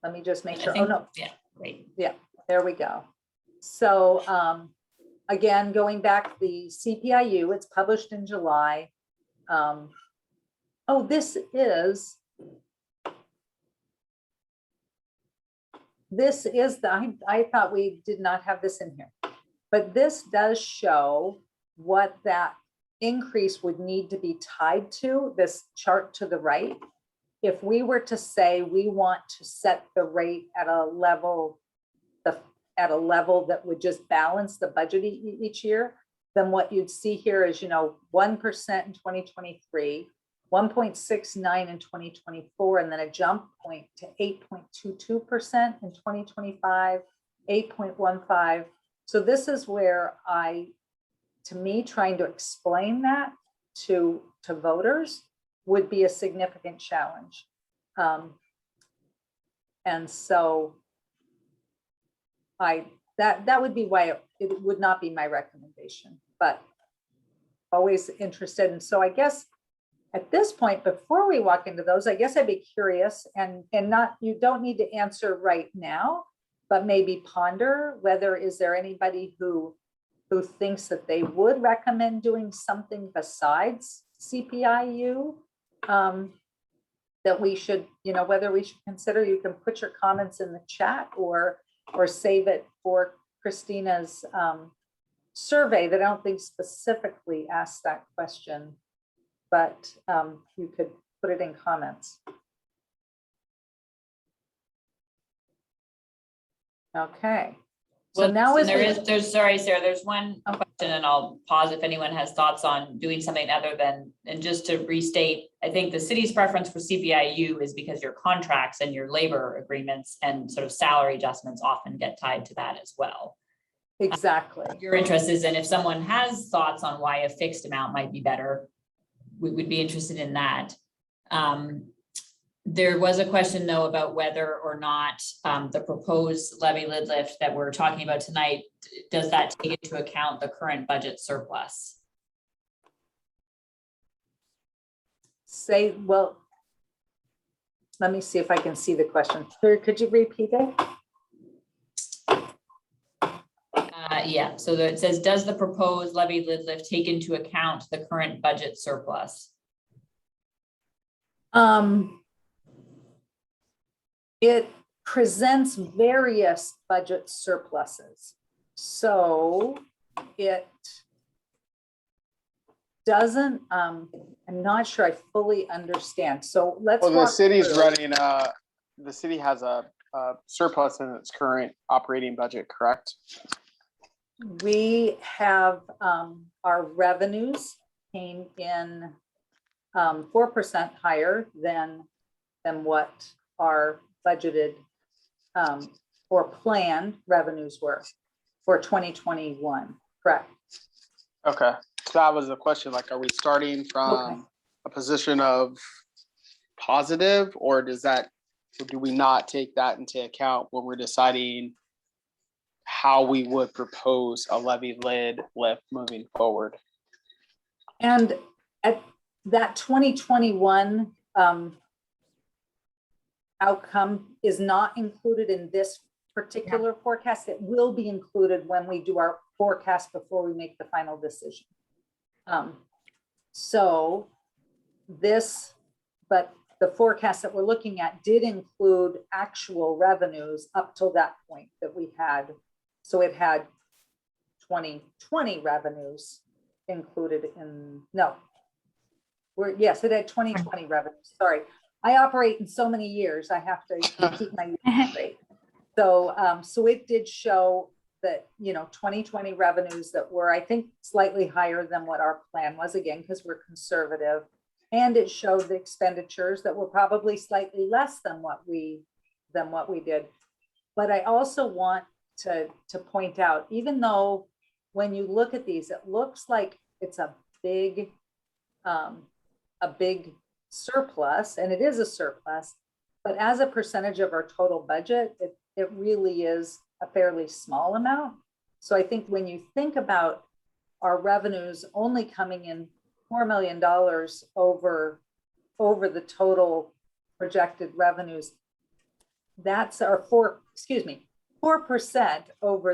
let me just make sure. Oh no. Yeah, great. Yeah, there we go. So again, going back, the CPIU, it's published in July. Oh, this is I thought we did not have this in here, but this does show what that increase would need to be tied to, this chart to the right. If we were to say we want to set the rate at a level, that would just balance the budget each year, then what you'd see here is, you know, 1% in 2023, 1.69 in 2024, and then a jump point to 8.22% in 2025, 8.15. So this is where to me, trying to explain that to voters would be a significant challenge. And so that would be why it would not be my recommendation, but always interested. And so I guess at this point, before we walk into those, I guess I'd be curious, and not, you don't need to answer right now, but maybe ponder whether, is there anybody who thinks that they would recommend doing something besides CPIU that we should, you know, whether we should consider. You can put your comments in the chat or save it for Christina's survey that I don't think specifically asked that question, but you could put it in comments. Okay. So Well, now there's sorry, Sarah, there's one question, and I'll pause if anyone has thoughts on doing something other than, and just to restate, I think the city's preference for CPIU is because your contracts and your labor agreements and sort of salary adjustments often get tied to that as well. Exactly. Your interest is, and if someone has thoughts on why a fixed amount might be better, we would be interested in that. There was a question though about whether or not the proposed levy lid lift that we're talking about tonight, does that take into account the current budget surplus? Well, let me see if I can see the question. Could you repeat it? Yeah, so it says, does the proposed levy lid lift take into account the current budget surplus? It presents various budget surpluses. So it doesn't, I'm not sure I fully understand. So let's. Well, the city's running, the city has a surplus in its current operating budget, correct? We have our revenues came in 4% higher than what our budgeted or planned revenues were for 2021, correct? Okay, so that was the question, like, are we starting from a position of positive, or does that, or do we not take that into account when we're deciding how we would propose a levy lid lift moving forward? And at that 2021 outcome is not included in this particular forecast. It will be included when we do our forecast before we make the final decision. So this, but the forecast that we're looking at did include actual revenues up till that point that we had. So it had 2020 revenues included in, no, yes, it had 2020 revenues. Sorry, I operate in so many years, I have to keep my years straight. So, so it did show that, 2020 revenues that were, I think, slightly higher than what our plan was, again, because we're conservative. And it showed the expenditures that were probably slightly less than what we did. But I also want to point out, even though when you look at these, it looks like it's a big surplus, and it is a surplus, but as a percentage of our total budget, it really is a fairly small amount. So I think when you think about our revenues only coming in $4 million over the total projected revenues, that's our 4% over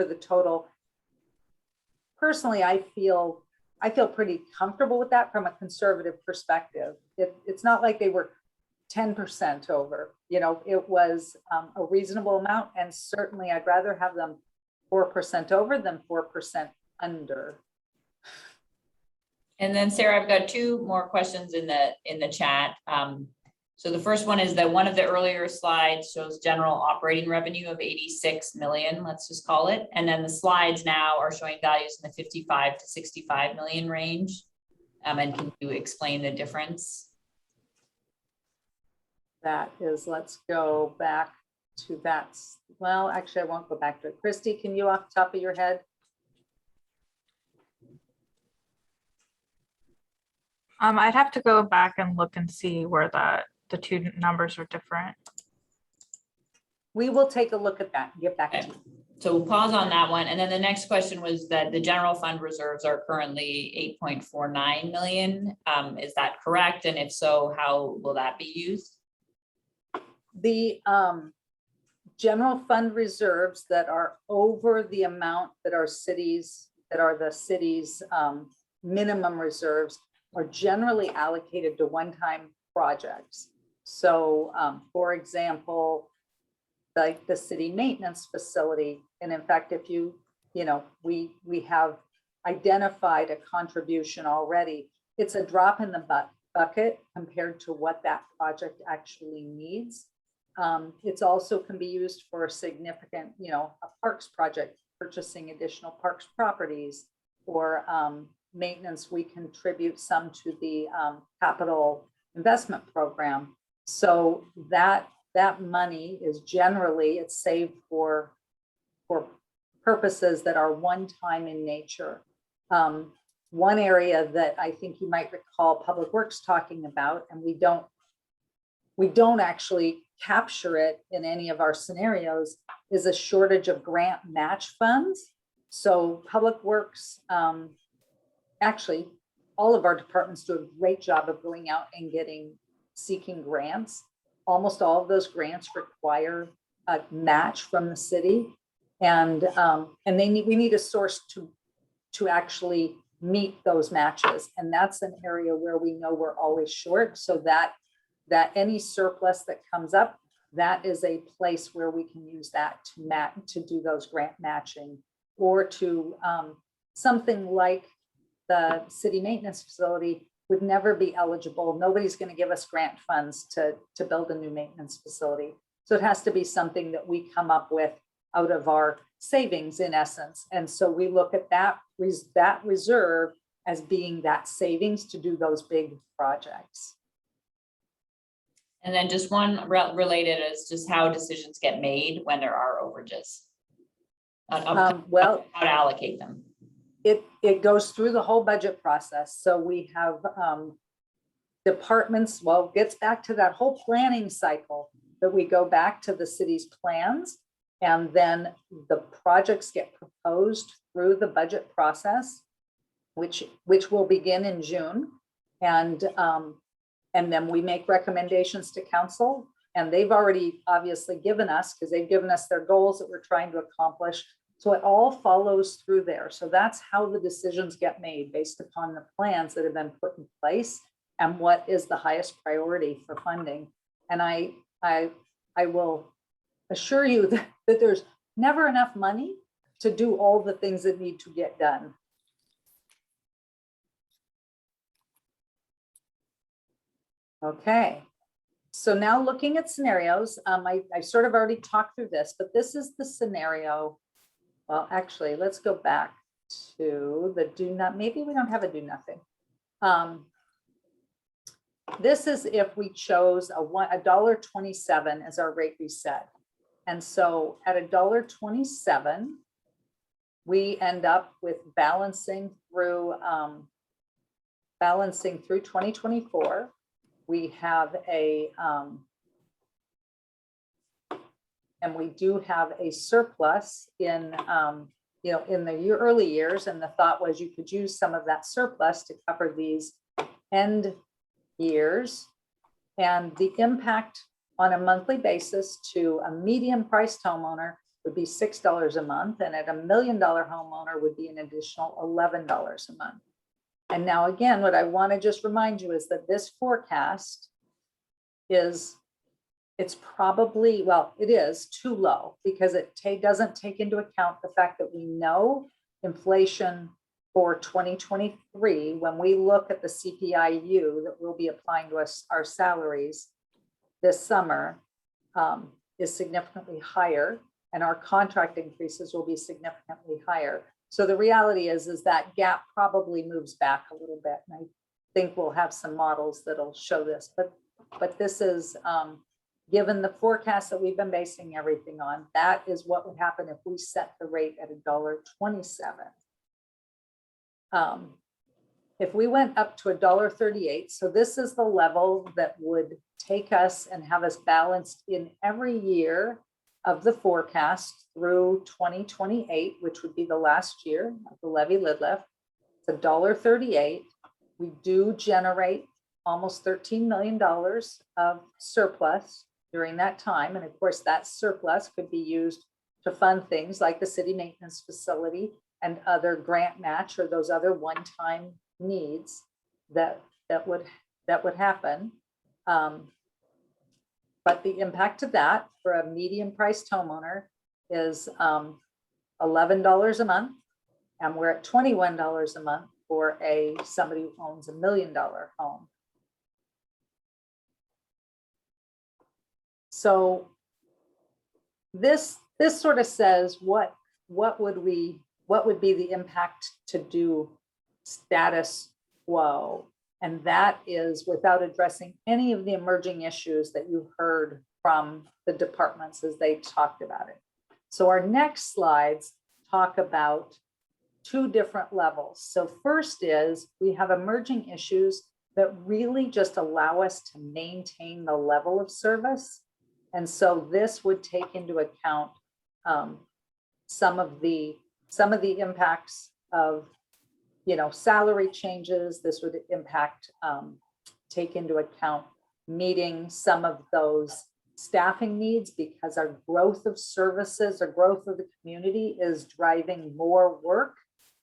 the total. Personally, I feel pretty comfortable with that from a conservative perspective. It's not like they were 10% over, it was a reasonable amount. And certainly I'd rather have them 4% over than 4% under. And then Sarah, I've got two more questions in the chat. So the first one is that one of the earlier slides shows general operating revenue of 86 million, let's just call it. And then the slides now are showing values in the 55 to 65 million range. And can you explain the difference? That is, let's go back to that. Well, actually, I won't go back to it. Christy, can you off the top of your head? I'd have to go back and look and see where the two numbers are different. We will take a look at that and get back to you. So we'll pause on that one. And then the next question was that the general fund reserves are currently 8.49 million. Is that correct? And if so, how will that be used? The general fund reserves that are over the amount that the city's minimum reserves are generally allocated to one-time projects. So for example, like the city maintenance facility. And in fact, if we have identified a contribution already, it's a drop in the bucket compared to what that project actually needs. It's also can be used for a significant, a parks project, purchasing additional parks properties, or maintenance. We contribute some to the capital investment program. So that money is generally, it's saved for purposes that are one-time in nature. One area that I think you might recall Public Works talking about, and we don't actually capture it in any of our scenarios, is a shortage of grant match funds. So Public Works, actually, all of our departments do a great job of going out and seeking grants. Almost all of those grants require a match from the city, and we need a source to actually meet those matches. And that's an area where we know we're always short. So that any surplus that comes up, that is a place where we can use that to do those grant matching, or to something like the city maintenance facility would never be eligible. Nobody's going to give us grant funds to build a new maintenance facility. So it has to be something that we come up with out of our savings, in essence. And so we look at that reserve as being that savings to do those big projects. And then just one related is just how decisions get made when there are overages. Well, How to allocate them. it goes through the whole budget process. So we have departments, well, it gets back to that whole planning cycle that we go back to the city's plans, and then the projects get proposed through the budget process, which will begin in June. And then we make recommendations to council, and they've already obviously given us, because they've given us their goals that we're trying to accomplish. So it all follows through there. So that's how the decisions get made, based upon the plans that have been put in place and what is the highest priority for funding. And I will assure you that there's never enough money to do all the things that need to get done. Okay, so now looking at scenarios, I sort of already talked through this, but this is the scenario. Well, actually, let's go back to the do not, maybe we don't have a do nothing. This is if we chose $1.27 as our rate reset. And so at $1.27, we end up with balancing through 2024. We have and we do have a surplus in, in the early years. And the thought was you could use some of that surplus to cover these end years. And the impact on a monthly basis to a medium priced homeowner would be $6 a month. And at $1 million homeowner would be an additional $11 a month. And now again, what I want to just remind you is that this forecast it's probably, well, it is too low, because it doesn't take into account the fact that we know inflation for 2023, when we look at the CPIU that we'll be applying to us, our salaries this summer, is significantly higher, and our contract increases will be significantly higher. So the reality is that gap probably moves back a little bit. And I think we'll have some models that'll show this, but this is, given the forecast that we've been basing everything on, that is what would happen if we set the rate at $1.27. If we went up to $1.38, so this is the level that would take us and have us balanced in every year of the forecast through 2028, which would be the last year of the levy lid lift. It's $1.38. We do generate almost $13 million of surplus during that time. And of course, that surplus could be used to fund things like the city maintenance facility and other grant match or those other one-time needs that would happen. But the impact of that for a medium priced homeowner is $11 a month. And we're at $21 a month for somebody who owns $1 million home. So this sort of says what would be the impact to do status quo. And that is without addressing any of the emerging issues that you heard from the departments as they talked about it. So our next slides talk about two different levels. So first is we have emerging issues that really just allow us to maintain the level of service. And so this would take into account some of the impacts of salary changes. This would impact, take into account meeting some of those staffing needs, because our growth of services or growth of the community is driving more work.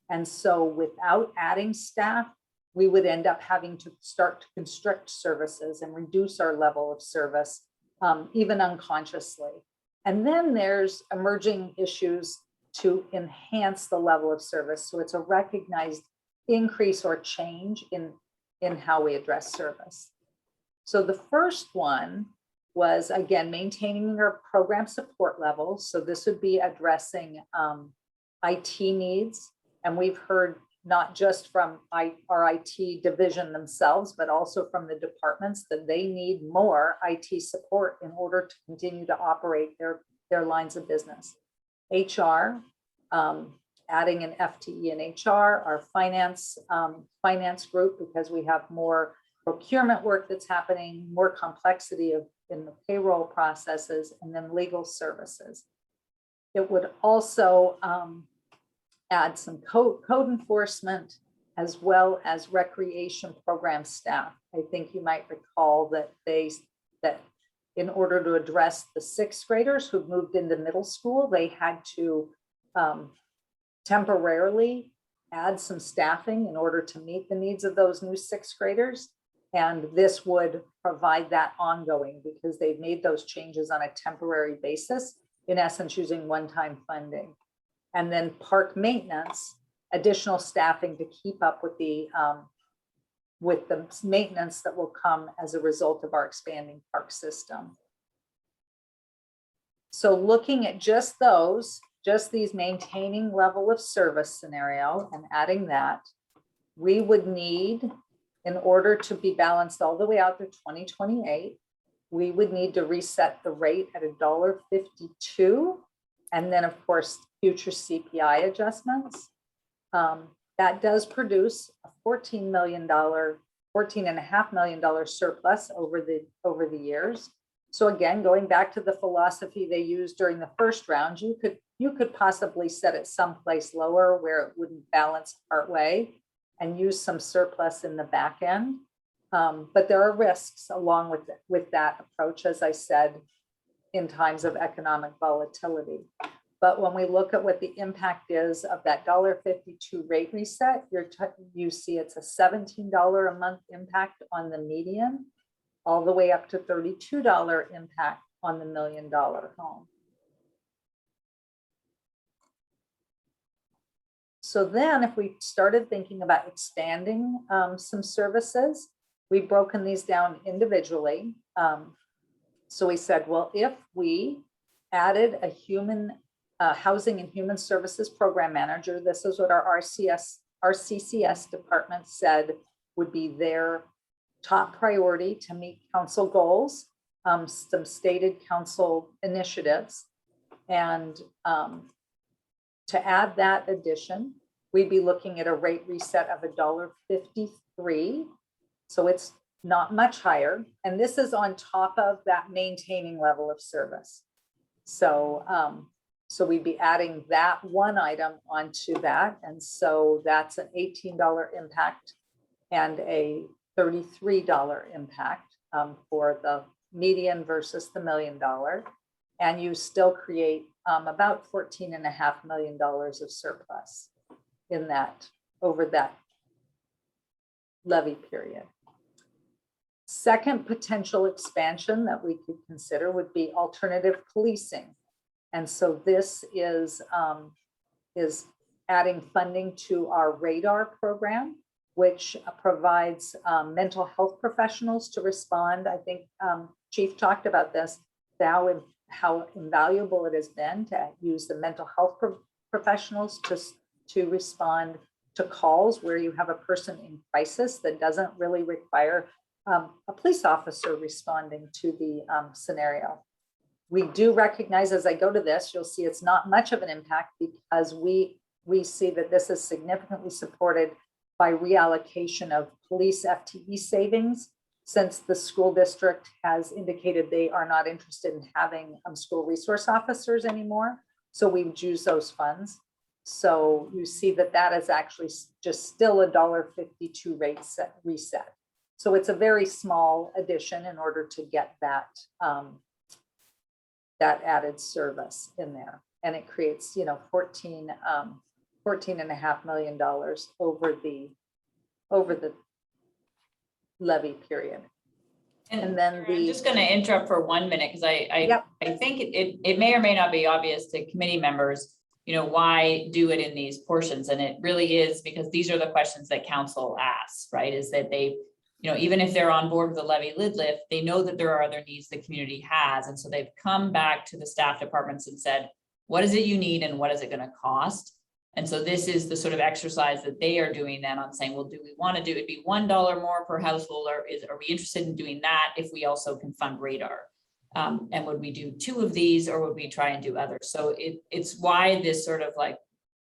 And so without adding staff, we would end up having to start to constrict services and reduce our level of service, even unconsciously. And then there's emerging issues to enhance the level of service. So it's a recognized increase or change in how we address service. So the first one was, again, maintaining our program support levels. So this would be addressing IT needs. And we've heard not just from our IT division themselves, but also from the departments, that they need more IT support in order to continue to operate their lines of business. HR, adding an FTE in HR, our finance group, because we have more procurement work that's happening, more complexity in the payroll processes, and then legal services. It would also add some code enforcement as well as recreation program staff. I think you might recall that in order to address the sixth graders who've moved into middle school, they had to temporarily add some staffing in order to meet the needs of those new sixth graders. And this would provide that ongoing, because they've made those changes on a temporary basis, in essence using one-time funding. And then park maintenance, additional staffing to keep up with the maintenance that will come as a result of our expanding park system. So looking at just these maintaining level of service scenario and adding that, we would need, in order to be balanced all the way out to 2028, we would need to reset the rate at $1.52. And then, of course, future CPI adjustments. That does produce a $14.5 million surplus over the years. So again, going back to the philosophy they used during the first round, you could possibly set it someplace lower where it wouldn't balance partway and use some surplus in the back end. But there are risks along with that approach, as I said, in times of economic volatility. But when we look at what the impact is of that $1.52 rate reset, you see it's a $17 a month impact on the median, all the way up to $32 impact on the $1 million home. So then if we started thinking about expanding some services, we've broken these down individually. So we said, well, if we added a housing and human services program manager, this is what our CCS department said would be their top priority to meet council goals, some stated council initiatives. And to add that addition, we'd be looking at a rate reset of $1.53. So it's not much higher. And this is on top of that maintaining level of service. So, so we'd be adding that one item onto that. And so that's an $18 impact and a $33 impact for the median versus the $1 million. And you still create about $14.5 million of surplus in that, over that levy period. Second potential expansion that we could consider would be alternative policing. And so this is adding funding to our radar program, which provides mental health professionals to respond. I think Chief talked about this, how invaluable it has been to use the mental health professionals to respond to calls where you have a person in crisis that doesn't really require a police officer responding to the scenario. We do recognize, as I go to this, you'll see it's not much of an impact, because we see that this is significantly supported by reallocation of police FTE savings, since the school district has indicated they are not interested in having school resource officers anymore. So we would use those funds. So you see that that is actually just still $1.52 rate reset. So it's a very small addition in order to get that that added service in there, and it creates, $14.5 million over the levy period. And then I'm just going to interrupt for 1 minute, because I think it may or may not be obvious to committee members, why do it in these portions. And it really is because these are the questions that council asks, right? Is that they, even if they're on board with the levy lid lift, they know that there are other needs the community has. And so they've come back to the staff departments and said, what is it you need and what is it going to cost? And so this is the sort of exercise that they are doing then on saying, well, do we want to do, it'd be $1 more per household, or are we interested in doing that if we also can fund radar? And would we do 2 of these, or would we try and do others? So it's why this sort of like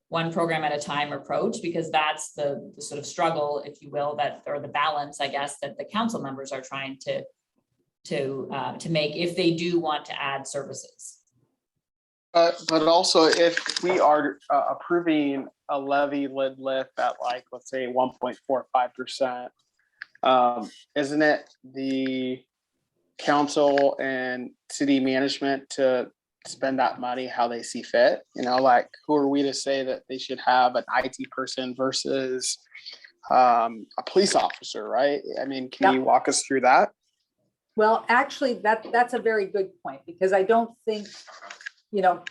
one program at a time approach, because that's the sort of struggle, if you will, that, or the balance, I guess, that the council members are trying to make if they do want to add services. But also, if we are approving a levy lid lift at, like, let's say 1.45%, isn't it the council and city management to spend that money how they see fit? You know, like, who are we to say that they should have an IT person versus a police officer, right? I mean, can you walk us through that? Well, actually, that's a very good point, because I don't think, you know,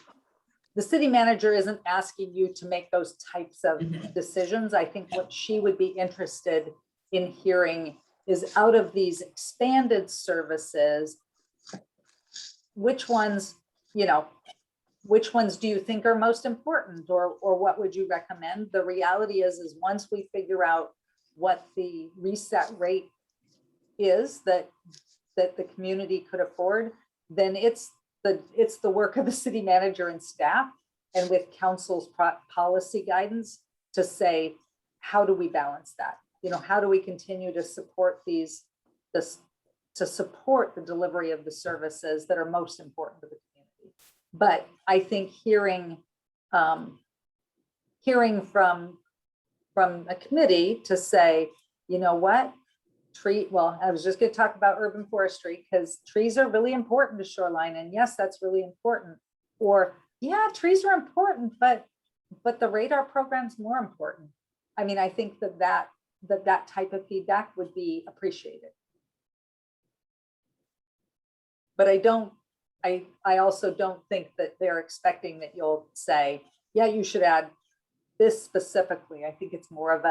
the city manager isn't asking you to make those types of decisions. I think what she would be interested in hearing is, out of these expanded services, which ones, you know, which ones do you think are most important, or what would you recommend? The reality is once we figure out what the reset rate is that the community could afford, then it's the work of the city manager and staff, and with council's policy guidance, to say, how do we balance that? You know, how do we continue to support to support the delivery of the services that are most important to the community? But I think hearing from a committee to say, you know what, well, I was just going to talk about urban forestry, because trees are really important to Shoreline, and yes, that's really important. Or yeah, trees are important, but the radar program's more important. I mean, I think that type of feedback would be appreciated. But I also don't think that they're expecting that you'll say, yeah, you should add this specifically. I think it's more of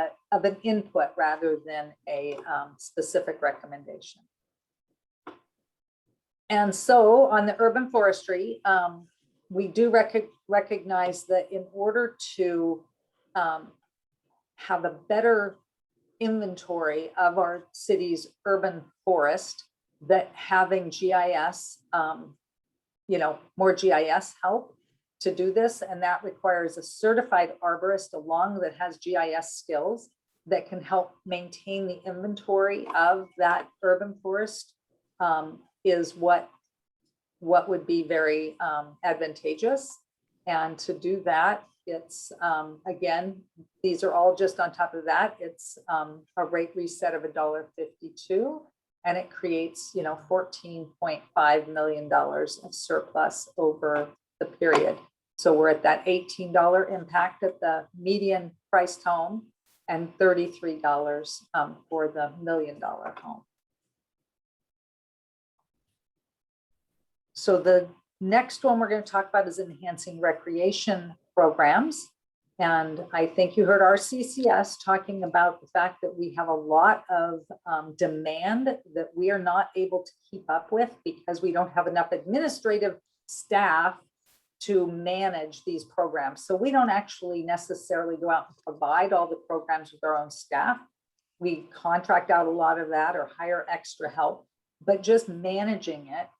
an input rather than a specific recommendation. And so on the urban forestry, we do recognize that in order to have a better inventory of our city's urban forest, that having GIS, you know, more GIS help to do this, and that requires a certified arborist along that has GIS skills that can help maintain the inventory of that urban forest, is what would be very advantageous. And to do that, it's again, these are all just on top of that. It's a rate reset of $1.52, and it creates, you know, $14.5 million of surplus over the period. So we're at that $18 impact at the median priced home, and $33 for the $1 million home. So the next one we're going to talk about is enhancing recreation programs. And I think you heard our CCS talking about the fact that we have a lot of demand that we are not able to keep up with, because we don't have enough administrative staff to manage these programs. So we don't actually necessarily go out and provide all the programs with our own staff. We contract out a lot of that or hire extra help, but just managing it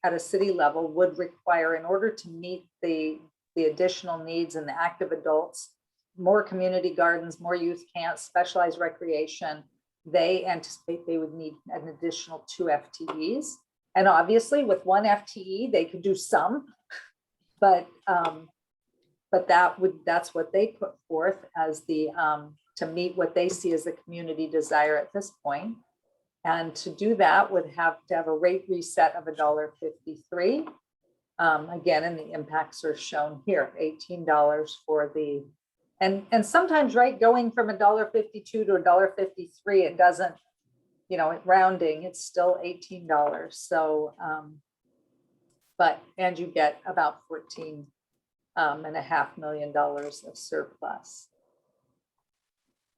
at a city level would require, in order to meet the additional needs and the active adults, more community gardens, more youth camps, specialized recreation. They anticipate they would need an additional 2 FTEs. And obviously with 1 FTE, they could do some, but that's what they put forth as the, to meet what they see as the community desire at this point. And to do that would have to have a rate reset of $1.53. Again, and the impacts are shown here, $18 for the, and sometimes, right, going from $1.52 to $1.53, it doesn't, you know, rounding, it's still $18. So, and you get about $14.5 million of surplus.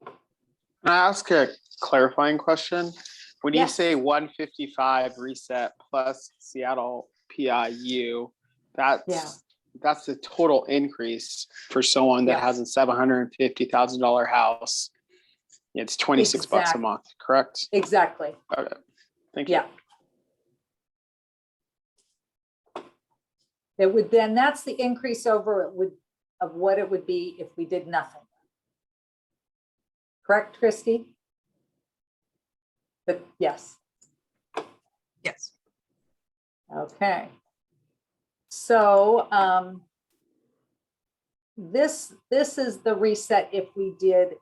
Can I ask a clarifying question? When you Yes. say 155 reset plus Seattle PIU, that's that's the total increase for someone that Yes. has a $750,000 house. It's 26 bucks a Exact- month, correct? Exactly. Okay, thank you. Yeah. It would then, that's the increase over it would, of what it would be if we did nothing. Correct, Christie? But yes, Yes. okay. So this is the reset if we did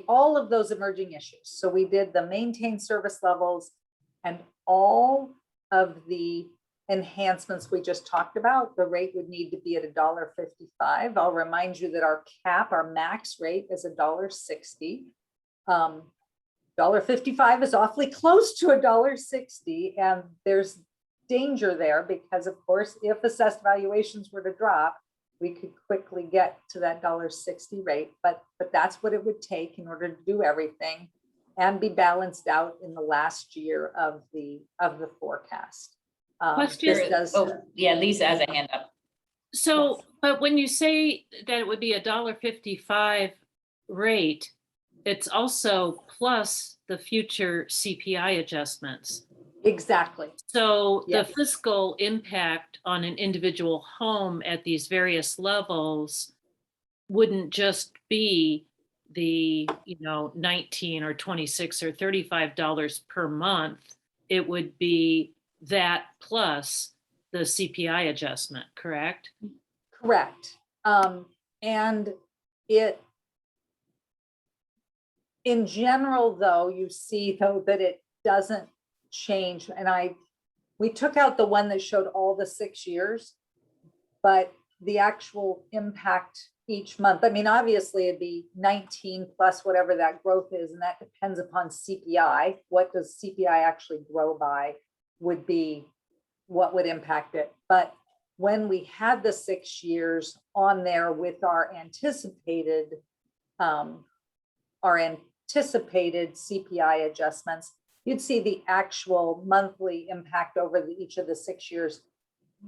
all of those emerging issues. So we did the maintain service levels and all of the enhancements we just talked about. The rate would need to be at $1.55. I'll remind you that our cap, our max rate is $1.60. $1.55 is awfully close to $1.60, and there's danger there because, of course, if assessed valuations were to drop, we could quickly get to that $1.60 rate, but that's what it would take in order to do everything and be balanced out in the last year of the forecast. Question. This does, Oh, yeah, Lisa has a hand up. So, Yes. but when you say that it would be $1.55 rate, it's also plus the future CPI adjustments. exactly, So the Yes. fiscal impact on an individual home at these various levels wouldn't just be the, 19 or 26 or $35 per month. It would be that plus the CPI adjustment, correct? correct. And it, in general, though, you see though that it doesn't change. And we took out the one that showed all the 6 years, but the actual impact each month, I mean, obviously it'd be 19 plus whatever that growth is, and that depends upon CPI. What does CPI actually grow by would be what would impact it. But when we had the 6 years on there with our anticipated CPI adjustments, you'd see the actual monthly impact over each of the 6 years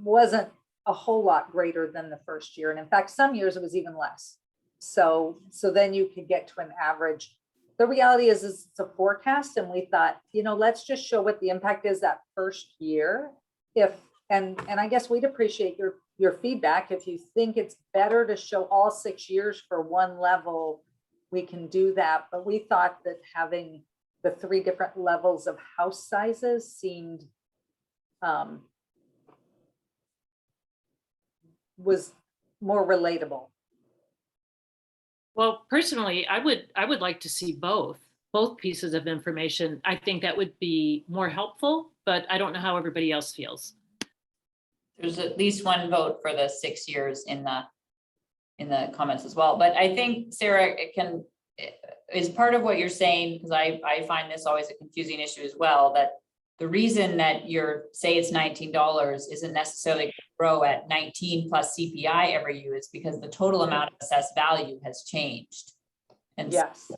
wasn't a whole lot greater than the first year. And in fact, some years it was even less. So then you could get to an average. The reality is it's a forecast, and we thought, let's just show what the impact is that first year. And I guess we'd appreciate your feedback. If you think it's better to show all 6 years for one level, we can do that. But we thought that having the 3 different levels of house sizes seemed was more relatable. Well, personally, I would like to see both pieces of information. I think that would be more helpful, but I don't know how everybody else feels. There's at least one vote for the 6 years in the comments as well. But I think, Sarah, is part of what you're saying, because I find this always a confusing issue as well, that the reason that say it's $19 isn't necessarily grow at 19 plus CPI every year is because the total amount of assessed value has changed. And Yes,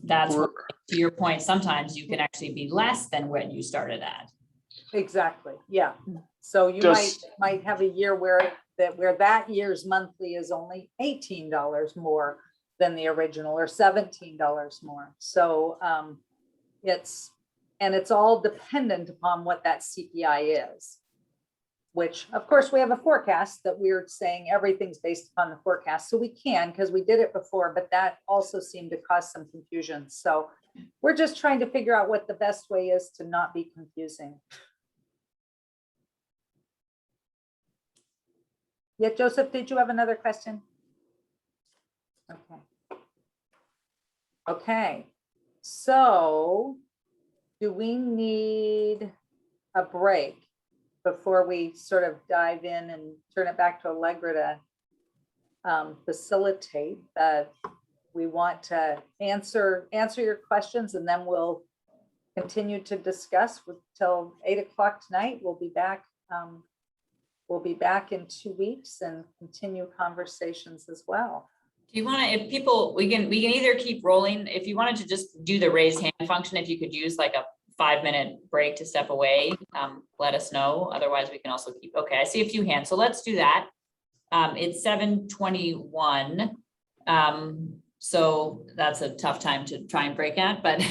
that's where, to your point, sometimes you can actually be less than when you started at. exactly. Yeah. So you might have a year where that year's monthly is only $18 more than the original, or $17 more. So it's all dependent upon what that CPI is, which of course we have a forecast that we're saying everything's based upon the forecast. So we can, because we did it before, but that also seemed to cause some confusion. So we're just trying to figure out what the best way is to not be confusing. Yeah, Joseph, did you have another question? Okay. Okay, so do we need a break before we sort of dive in and turn it back to Allegra to facilitate that? We want to answer your questions, and then we'll continue to discuss till 8 o'clock tonight. We'll be back. We'll be back in 2 weeks and continue conversations as well. Do you want to, if people, we can either keep rolling. If you wanted to just do the raise hand function, if you could use like a 5-minute break to step away, let us know. Otherwise we can also keep, okay, I see a few hands. So let's do that. It's 7:21. So that's a tough time to try and break at, but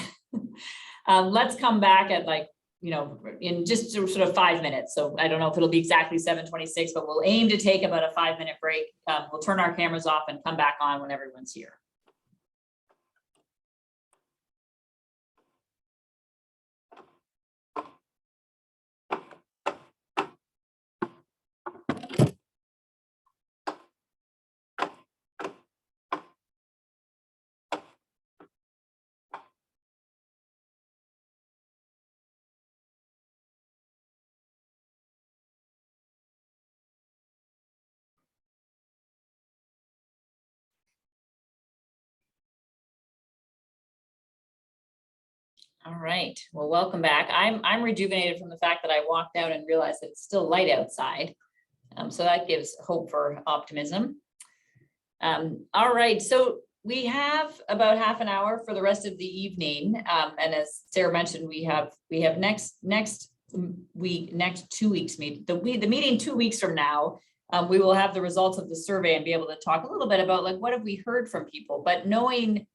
let's come back at like, in just sort of 5 minutes. So I don't know if it'll be exactly 7:26, but we'll aim to take about a 5-minute break. We'll turn our cameras off and come back on when everyone's here. All right, well, welcome back. I'm rejuvenated from the fact that I walked out and realized that it's still light outside. So that gives hope for optimism. All right, so we have about half an hour for the rest of the evening. And as Sarah mentioned, we have next 2 weeks meeting. The meeting 2 weeks from now, we will have the results of the survey and be able to talk a little bit about like what have we heard from people, but knowing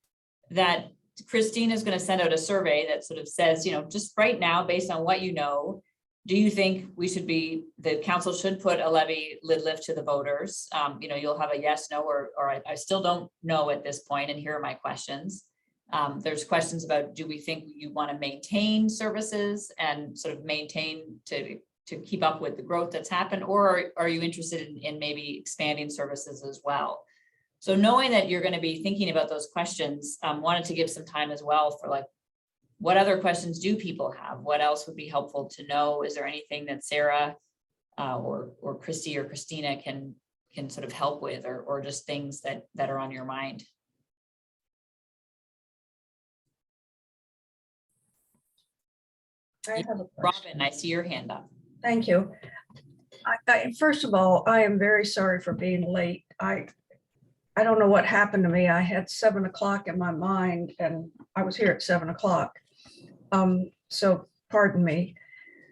that Christine is going to send out a survey that sort of says, just right now, based on what do you think the council should put a levy lid lift to the voters? You'll have a yes, no, or I still don't know at this point, and here are my questions. There's questions about, do we think you want to maintain services and sort of maintain to keep up with the growth that's happened, or are you interested in maybe expanding services as well? So knowing that you're going to be thinking about those questions, wanted to give some time as well for like, what other questions do people have? What else would be helpful to know? Is there anything that Sarah or Christy or Christina can sort of help with, or just things that are on your mind? I have a question. Robin, I see your hand up. Thank you. First of all, I am very sorry for being late. I don't know what happened to me. I had 7 o'clock in my mind and I was here at 7 o'clock. So pardon me.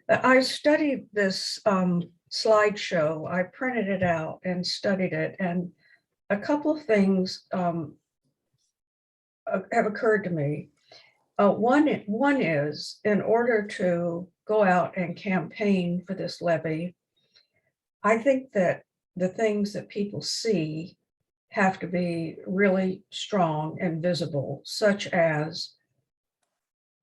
I studied this slideshow. I printed it out and studied it, and a couple of things have occurred to me. One is, in order to go out and campaign for this levy, I think that the things that people see have to be really strong and visible, such as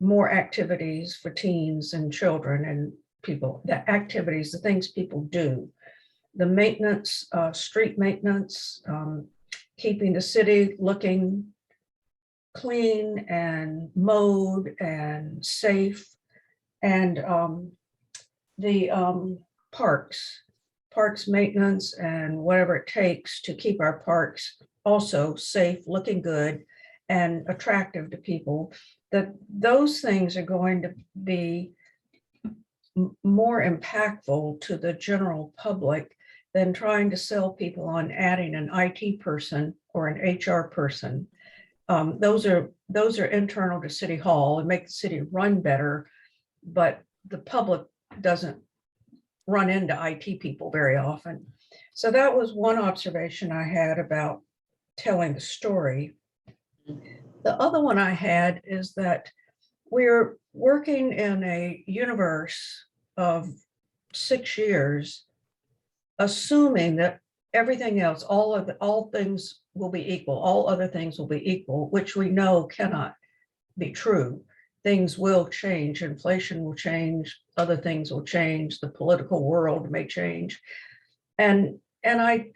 more activities for teens and children and people, the activities, the things people do, the maintenance, street maintenance, keeping the city looking clean and mowed and safe, and the parks maintenance and whatever it takes to keep our parks also safe, looking good and attractive to people, that those things are going to be more impactful to the general public than trying to sell people on adding an IT person or an HR person. Those are internal to City Hall and make the city run better, but the public doesn't run into IT people very often. So that was one observation I had about telling the story. The other one I had is that we're working in a universe of 6 years, assuming that everything else, all things will be equal, all other things will be equal, which we know cannot be true. Things will change, inflation will change, other things will change, the political world may change. And I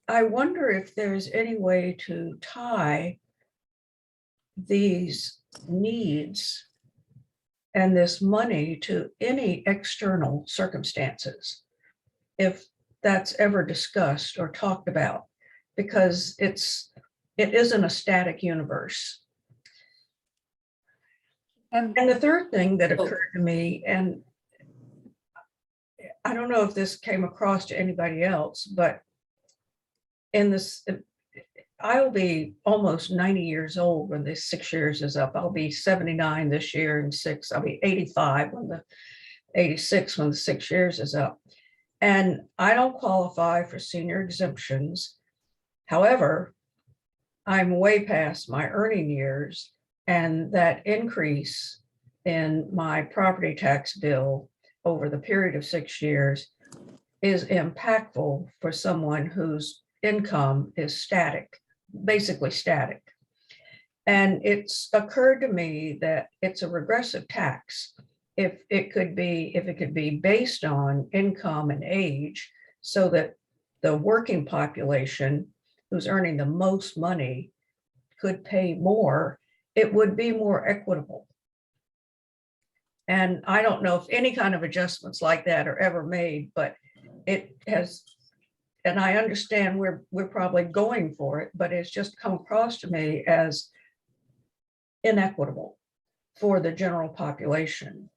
wonder if there's any way to tie these needs and this money to any external circumstances, if that's ever discussed or talked about, because it isn't a static universe. And the third thing that occurred to me, and I don't know if this came across to anybody else, but in this, I'll be almost 90 years old when this 6 years is up. I'll be 79 this year and 6, I'll be 85 86 when the 6 years is up. And I don't qualify for senior exemptions. However, I'm way past my earning years, and that increase in my property tax bill over the period of 6 years is impactful for someone whose income is static, basically static. And it's occurred to me that it's a regressive tax. If it could be based on income and age, so that the working population who's earning the most money could pay more, it would be more equitable. And I don't know if any kind of adjustments like that are ever made, but it has, and I understand we're probably going for it, but it's just come across to me as inequitable for the general population.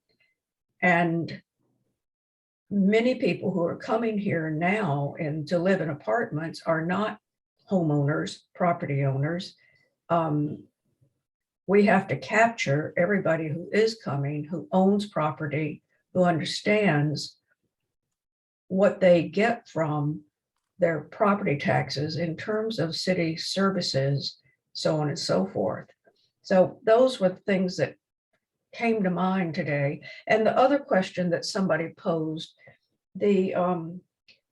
And many people who are coming here now and to live in apartments are not homeowners, property owners. We have to capture everybody who is coming, who owns property, who understands what they get from their property taxes in terms of city services, so on and so forth. So those were things that came to mind today. And the other question that somebody posed, the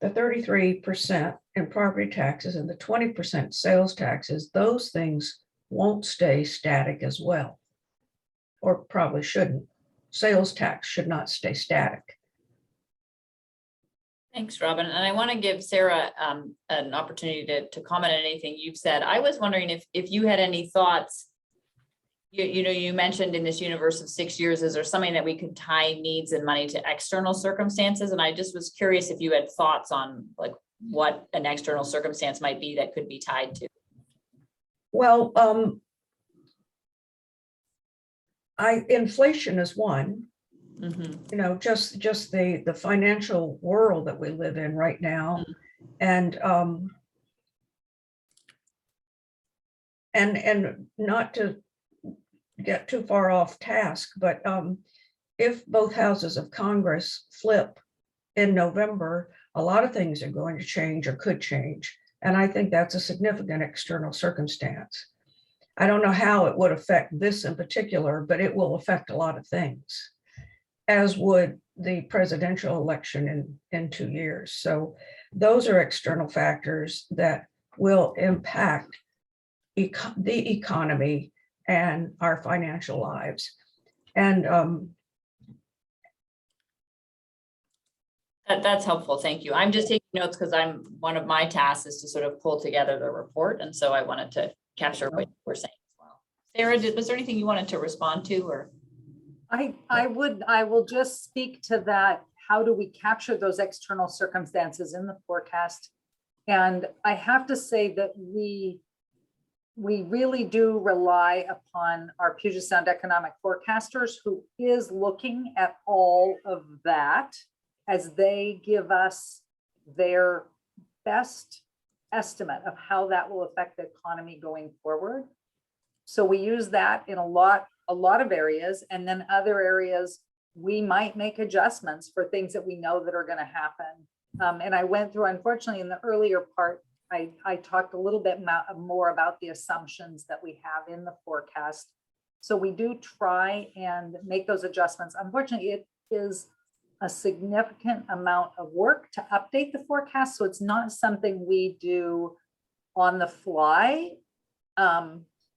33% in property taxes and the 20% sales taxes, those things won't stay static as well, or probably shouldn't. Sales tax should not stay static. Thanks, Robin. And I want to give Sarah an opportunity to comment on anything you've said. I was wondering if you had any thoughts. You mentioned in this universe of 6 years, is there something that we could tie needs and money to external circumstances? And I just was curious if you had thoughts on like what an external circumstance might be that could be tied to. Well, inflation is one. Mm-hmm. Just the financial world that we live in right now, and not to get too far off task, but if both houses of Congress flip in November, a lot of things are going to change or could change. And I think that's a significant external circumstance. I don't know how it would affect this in particular, but it will affect a lot of things, as would the presidential election in 2 years. So those are external factors that will impact the economy and our financial lives. And That's helpful. Thank you. I'm just taking notes because one of my tasks is to sort of pull together the report. And so I wanted to capture what you were saying as well. Sarah, was there anything you wanted to respond to, or? I will just speak to that. How do we capture those external circumstances in the forecast? And I have to say that we really do rely upon our Puget Sound economic forecasters, who is looking at all of that as they give us their best estimate of how that will affect the economy going forward. So we use that in a lot of areas, and then other areas we might make adjustments for things that we know that are going to happen. And I went through, unfortunately, in the earlier part, I talked a little bit more about the assumptions that we have in the forecast. So we do try and make those adjustments. Unfortunately, it is a significant amount of work to update the forecast. So it's not something we do on the fly,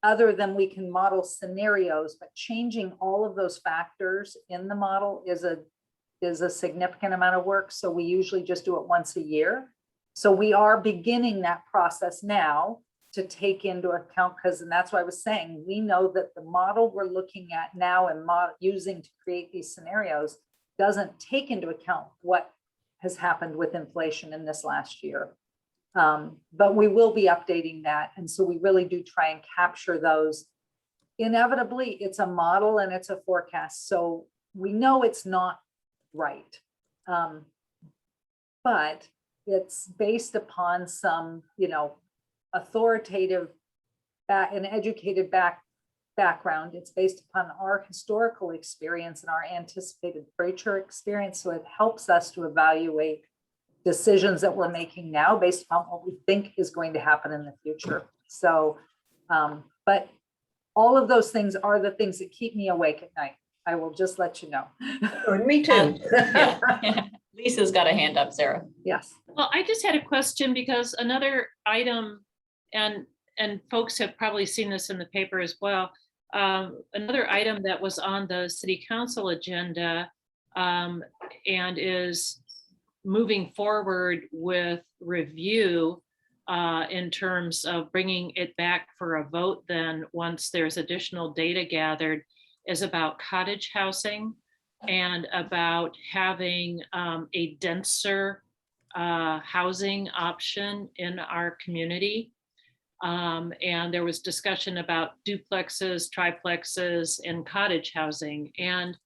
other than we can model scenarios, but changing all of those factors in the model is a significant amount of work. So we usually just do it once a year. So we are beginning that process now to take into account, and that's why I was saying, we know that the model we're looking at now and using to create these scenarios doesn't take into account what has happened with inflation in this last year. But we will be updating that. And so we really do try and capture those. Inevitably, it's a model and it's a forecast. So we know it's not right. But it's based upon some, authoritative and educated background. It's based upon our historical experience and our anticipated future experience. So it helps us to evaluate decisions that we're making now based upon what we think is going to happen in the future. So, but all of those things are the things that keep me awake at night. I will just let you know. Oh, me too. Yeah. Lisa's got a hand up, Sarah. Yes. Well, I just had a question because another item, and folks have probably seen this in the paper as well. Another item that was on the city council agenda and is moving forward with review in terms of bringing it back for a vote then once there's additional data gathered, is about cottage housing and about having a denser housing option in our community. And there was discussion about duplexes, triplexes, and cottage housing. And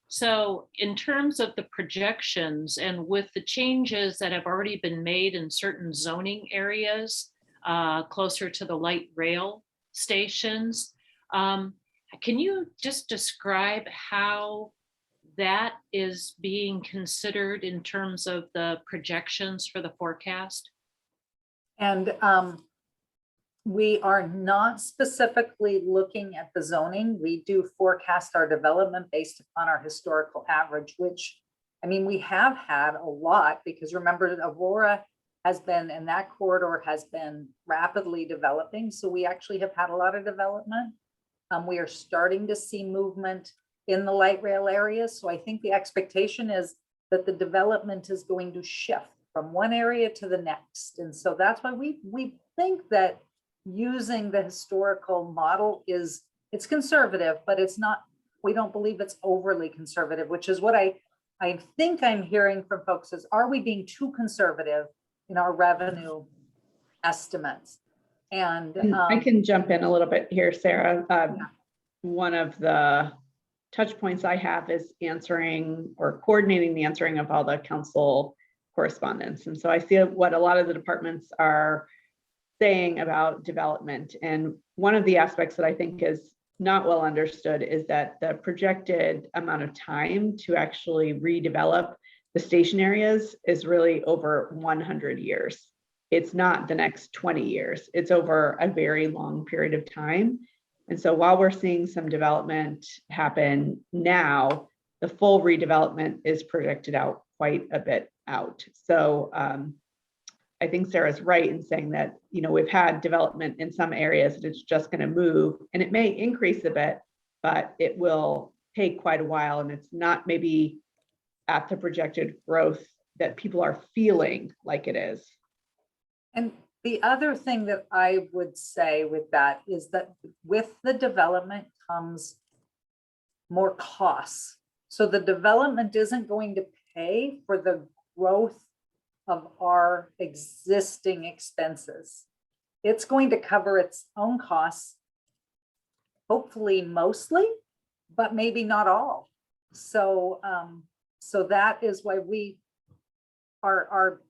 so in terms of the projections and with the changes that have already been made in certain zoning areas closer to the light rail stations, can you just describe how that is being considered in terms of the projections for the forecast? And we are not specifically looking at the zoning. We do forecast our development based upon our historical average, which, I mean, we have had a lot, because remember that Aurora has been, and that corridor has been rapidly developing. So we actually have had a lot of development. We are starting to see movement in the light rail areas. So I think the expectation is that the development is going to shift from one area to the next. And so that's why we think that using the historical model it's conservative, but it's not, we don't believe it's overly conservative, which is what I think I'm hearing from folks is, are we being too conservative in our revenue estimates? And I can jump in a little bit here, Sarah. One of the touch points I have is answering or coordinating the answering of all the council correspondence. And so I see what a lot of the departments are saying about development. And one of the aspects that I think is not well understood is that the projected amount of time to actually redevelop the station areas is really over 100 years. It's not the next 20 years. It's over a very long period of time. And so while we're seeing some development happen now, the full redevelopment is projected out quite a bit out. So I think Sarah's right in saying that, we've had development in some areas that it's just going to move, and it may increase a bit, but it will take quite a while, and it's not maybe at the projected growth that people are feeling like it is. And the other thing that I would say with that is that with the development comes more costs. So the development isn't going to pay for the growth of our existing expenses. It's going to cover its own costs, hopefully mostly, but maybe not all. So, so that is why we our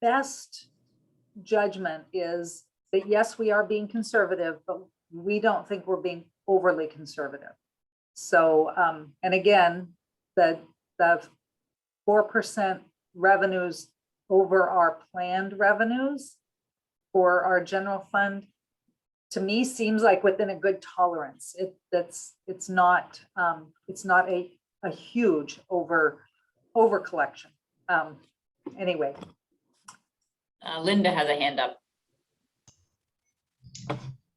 best judgment is that yes, we are being conservative, but we don't think we're being overly conservative. So, and again, the 4% revenues over our planned revenues for our general fund, to me, seems like within a good tolerance. It's not a huge over collection. Anyway. Linda has a hand up.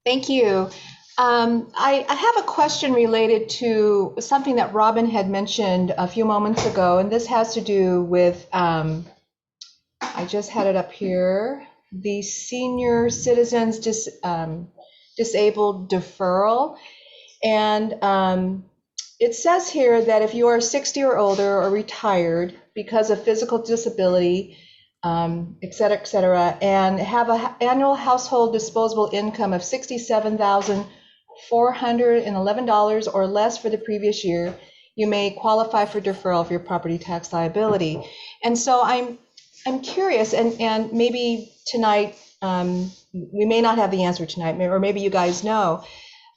Thank you. I have a question related to something that Robin had mentioned a few moments ago, and this has to do with, I just had it up here, the senior citizens disabled deferral. And it says here that if you are 60 or older or retired because of physical disability, et cetera, and have an annual household disposable income of $67,411 or less for the previous year, you may qualify for deferral of your property tax liability. And so I'm curious, and maybe tonight, we may not have the answer tonight, or maybe you guys know,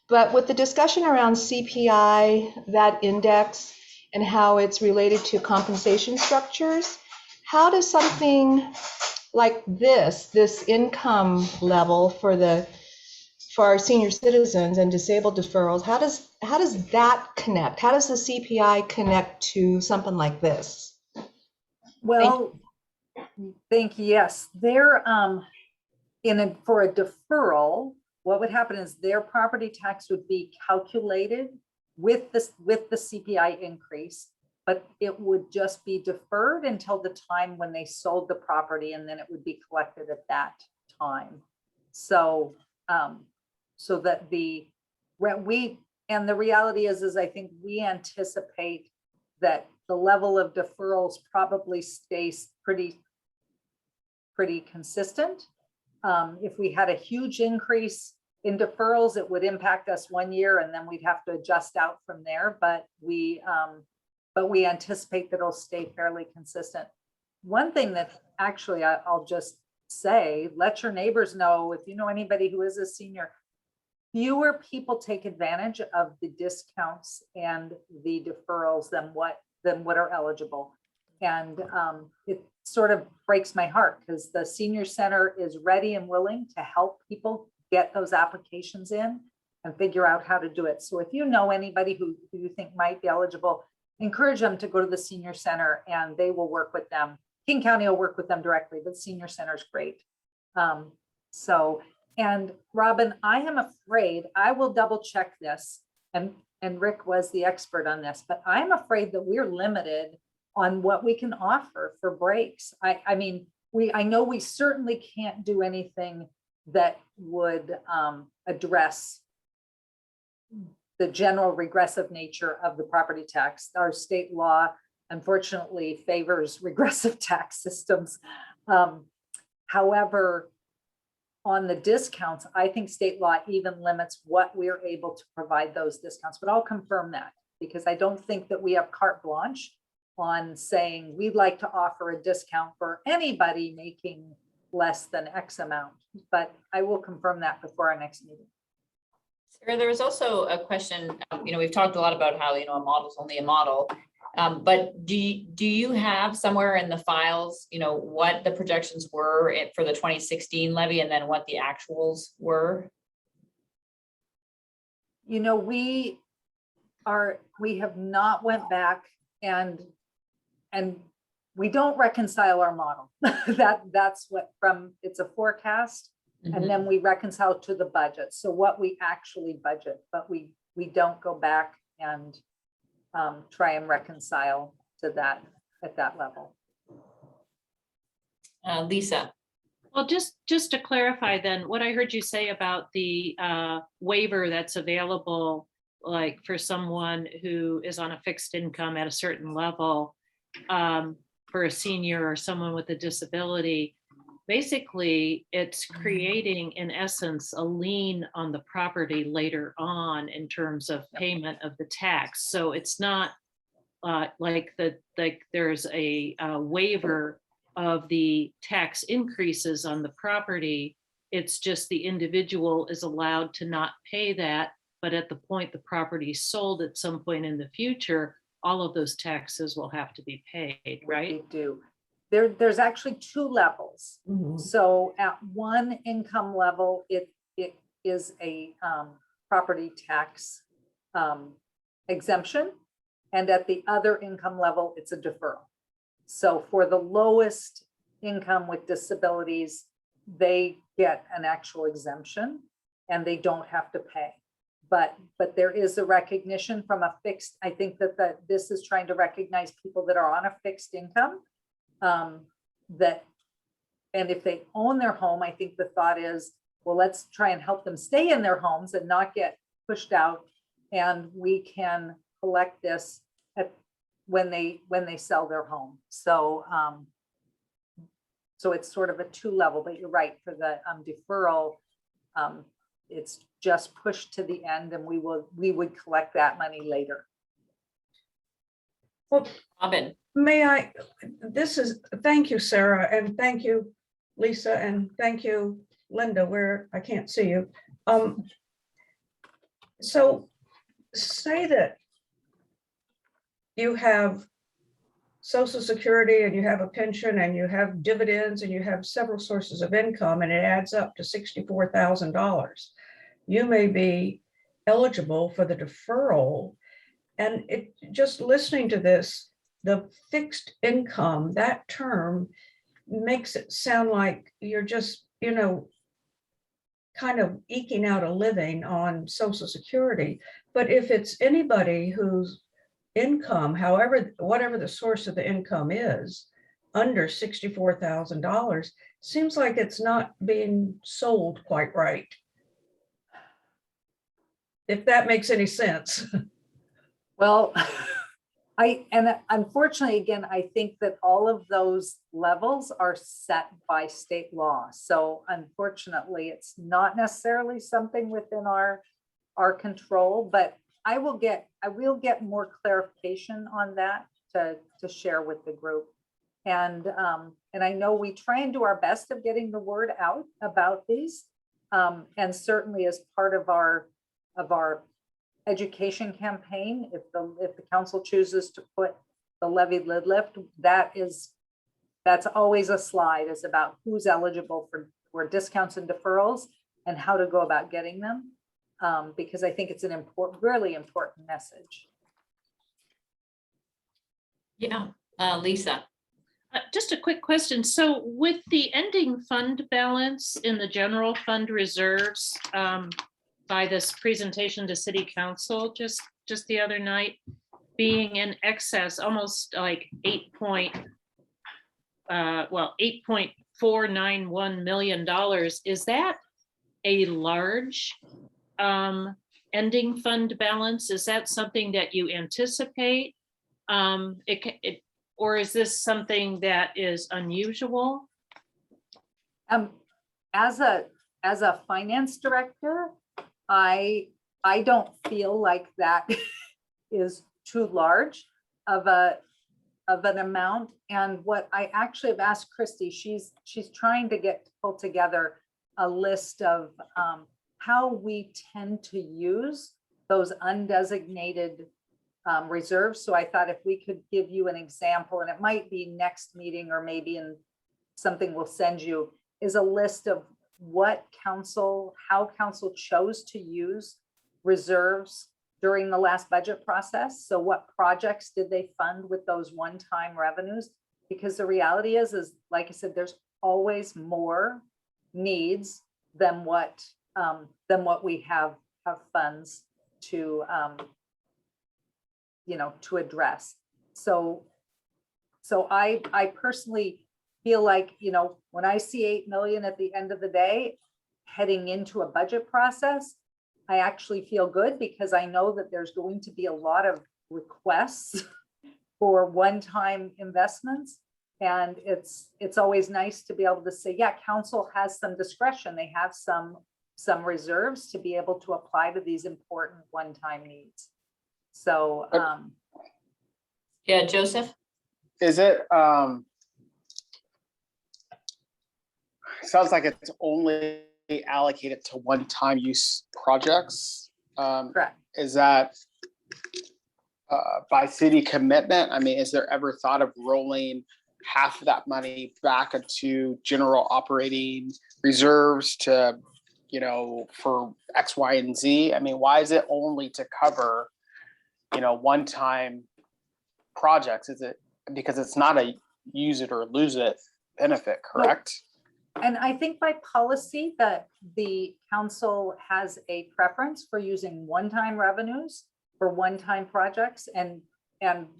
but with the discussion around CPI, that index, and how it's related to compensation structures. How does something like this income level for our senior citizens and disabled deferrals, how does that connect? How does the CPI connect to something like this? Well, thank you. Yes, they're for a deferral, what would happen is their property tax would be calculated with the CPI increase, but it would just be deferred until the time when they sold the property, and then it would be collected at that time. So so that the reality is I think we anticipate that the level of deferrals probably stays pretty consistent. If we had a huge increase in deferrals, it would impact us 1 year, and then we'd have to adjust out from there. But we anticipate that it'll stay fairly consistent. One thing that actually I'll just say, let your neighbors know, if you know anybody who is a senior, fewer people take advantage of the discounts and the deferrals than what are eligible. And it sort of breaks my heart because the senior center is ready and willing to help people get those applications in and figure out how to do it. So if you know anybody who you think might be eligible, encourage them to go to the senior center and they will work with them. King County will work with them directly, but senior center is great. And Robin, I am afraid, I will double check this, and Rick was the expert on this, but I'm afraid that we're limited on what we can offer for breaks. I mean, I know we certainly can't do anything that would address the general regressive nature of the property tax. Our state law, unfortunately, favors regressive tax systems. However, on the discounts, I think state law even limits what we're able to provide those discounts, but I'll confirm that because I don't think that we have carte blanche on saying we'd like to offer a discount for anybody making less than X amount, but I will confirm that before our next meeting. Sarah, there was also a question, we've talked a lot about how, a model is only a model, but do you have somewhere in the files, what the projections were for the 2016 levy and then what the actuals were? We have not went back and we don't reconcile our model. That's what it's a forecast. Mm-hmm. And then we reconcile to the budget. So what we actually budget, but we don't go back and try and reconcile to that at that level. Lisa. Well, just to clarify then, what I heard you say about the waiver that's available, like for someone who is on a fixed income at a certain level, for a senior or someone with a disability, basically it's creating, in essence, a lien on the property later on in terms of payment of the tax. So it's not like there's a waiver of the tax increases on the property. It's just the individual is allowed to not pay that, but at the point the property is sold at some point in the future, all of those taxes will have to be paid, right? They do. There's actually two levels. Mm-hmm. So at one income level, it is a property tax exemption. And at the other income level, it's a deferral. So for the lowest income with disabilities, they get an actual exemption and they don't have to pay. But there is a recognition from a fixed, I think that this is trying to recognize people that are on a fixed income. And if they own their home, I think the thought is, well, let's try and help them stay in their homes and not get pushed out. And we can collect this when they sell their home. So so it's sort of a two level, but you're right, for the deferral, it's just pushed to the end and we would collect that money later. Well, Robin. May I, thank you, Sarah, and thank you, Lisa, and thank you, Linda, where I can't see you. So say that you have Social Security and you have a pension and you have dividends and you have several sources of income and it adds up to $64,000. You may be eligible for the deferral. And it just listening to this, the fixed income, that term makes it sound like you're just, kind of eking out a living on Social Security. But if it's anybody whose income, whatever the source of the income is, under $64,000, seems like it's not being sold quite right. If that makes any sense. Well, unfortunately, again, I think that all of those levels are set by state law. So unfortunately, it's not necessarily something within our control, but I will get more clarification on that to share with the group. And I know we try and do our best of getting the word out about these. And certainly as part of our education campaign, if the council chooses to put the levy lid lift, that's always a slide, is about who's eligible for discounts and deferrals and how to go about getting them. Because I think it's an really important message. Yeah, Lisa. Just a quick question. So with the ending fund balance in the general fund reserves by this presentation to City Council just the other night, being in excess, almost like $8.491 million, is that a large ending fund balance? Is that something that you anticipate? Or is this something that is unusual? As a finance director, I don't feel like that is too large of an amount. And what I actually have asked Christy, she's trying to pull together a list of how we tend to use those undesignated reserves. So I thought if we could give you an example, and it might be next meeting or maybe in something we'll send you, is a list of how council chose to use reserves during the last budget process. So what projects did they fund with those one-time revenues? Because the reality is like I said, there's always more needs than what we have funds to to address. So I personally feel like, when I see 8 million at the end of the day, heading into a budget process, I actually feel good because I know that there's going to be a lot of requests for one-time investments. And it's always nice to be able to say, yeah, council has some discretion. They have some reserves to be able to apply to these important one-time needs. So, Yeah, Joseph? Is it, sounds like it's only allocated to one-time use projects. correct. Is that by city commitment? I mean, is there ever thought of rolling half of that money back into general operating reserves to, for X, Y, and Z? I mean, why is it only to cover, one-time projects? Is it because it's not a use it or lose it benefit, correct? And I think by policy that the council has a preference for using one-time revenues for one-time projects and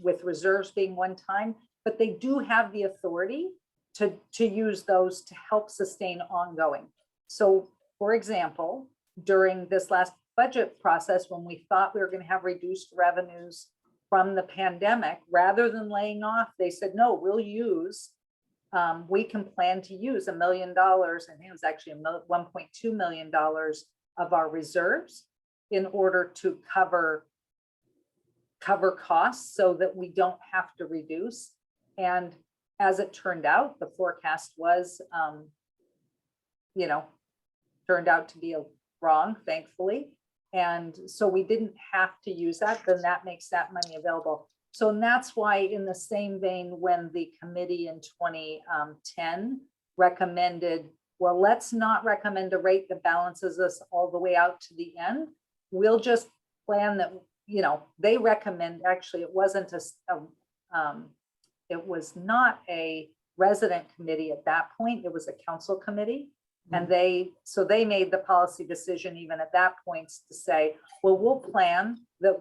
with reserves being one-time, but they do have the authority to use those to help sustain ongoing. So for example, during this last budget process, when we thought we were going to have reduced revenues from the pandemic, rather than laying off, they said, no, we can plan to use $1 million. I think it was actually $1.2 million of our reserves in order to cover costs so that we don't have to reduce. And as it turned out, the forecast was, turned out to be wrong, thankfully. And so we didn't have to use that, then that makes that money available. So and that's why in the same vein, when the committee in 2010 recommended, well, let's not recommend a rate that balances us all the way out to the end. We'll just plan that, they recommend, actually, it wasn't it was not a resident committee at that point, it was a council committee. And they made the policy decision even at that point to say, well, we'll plan that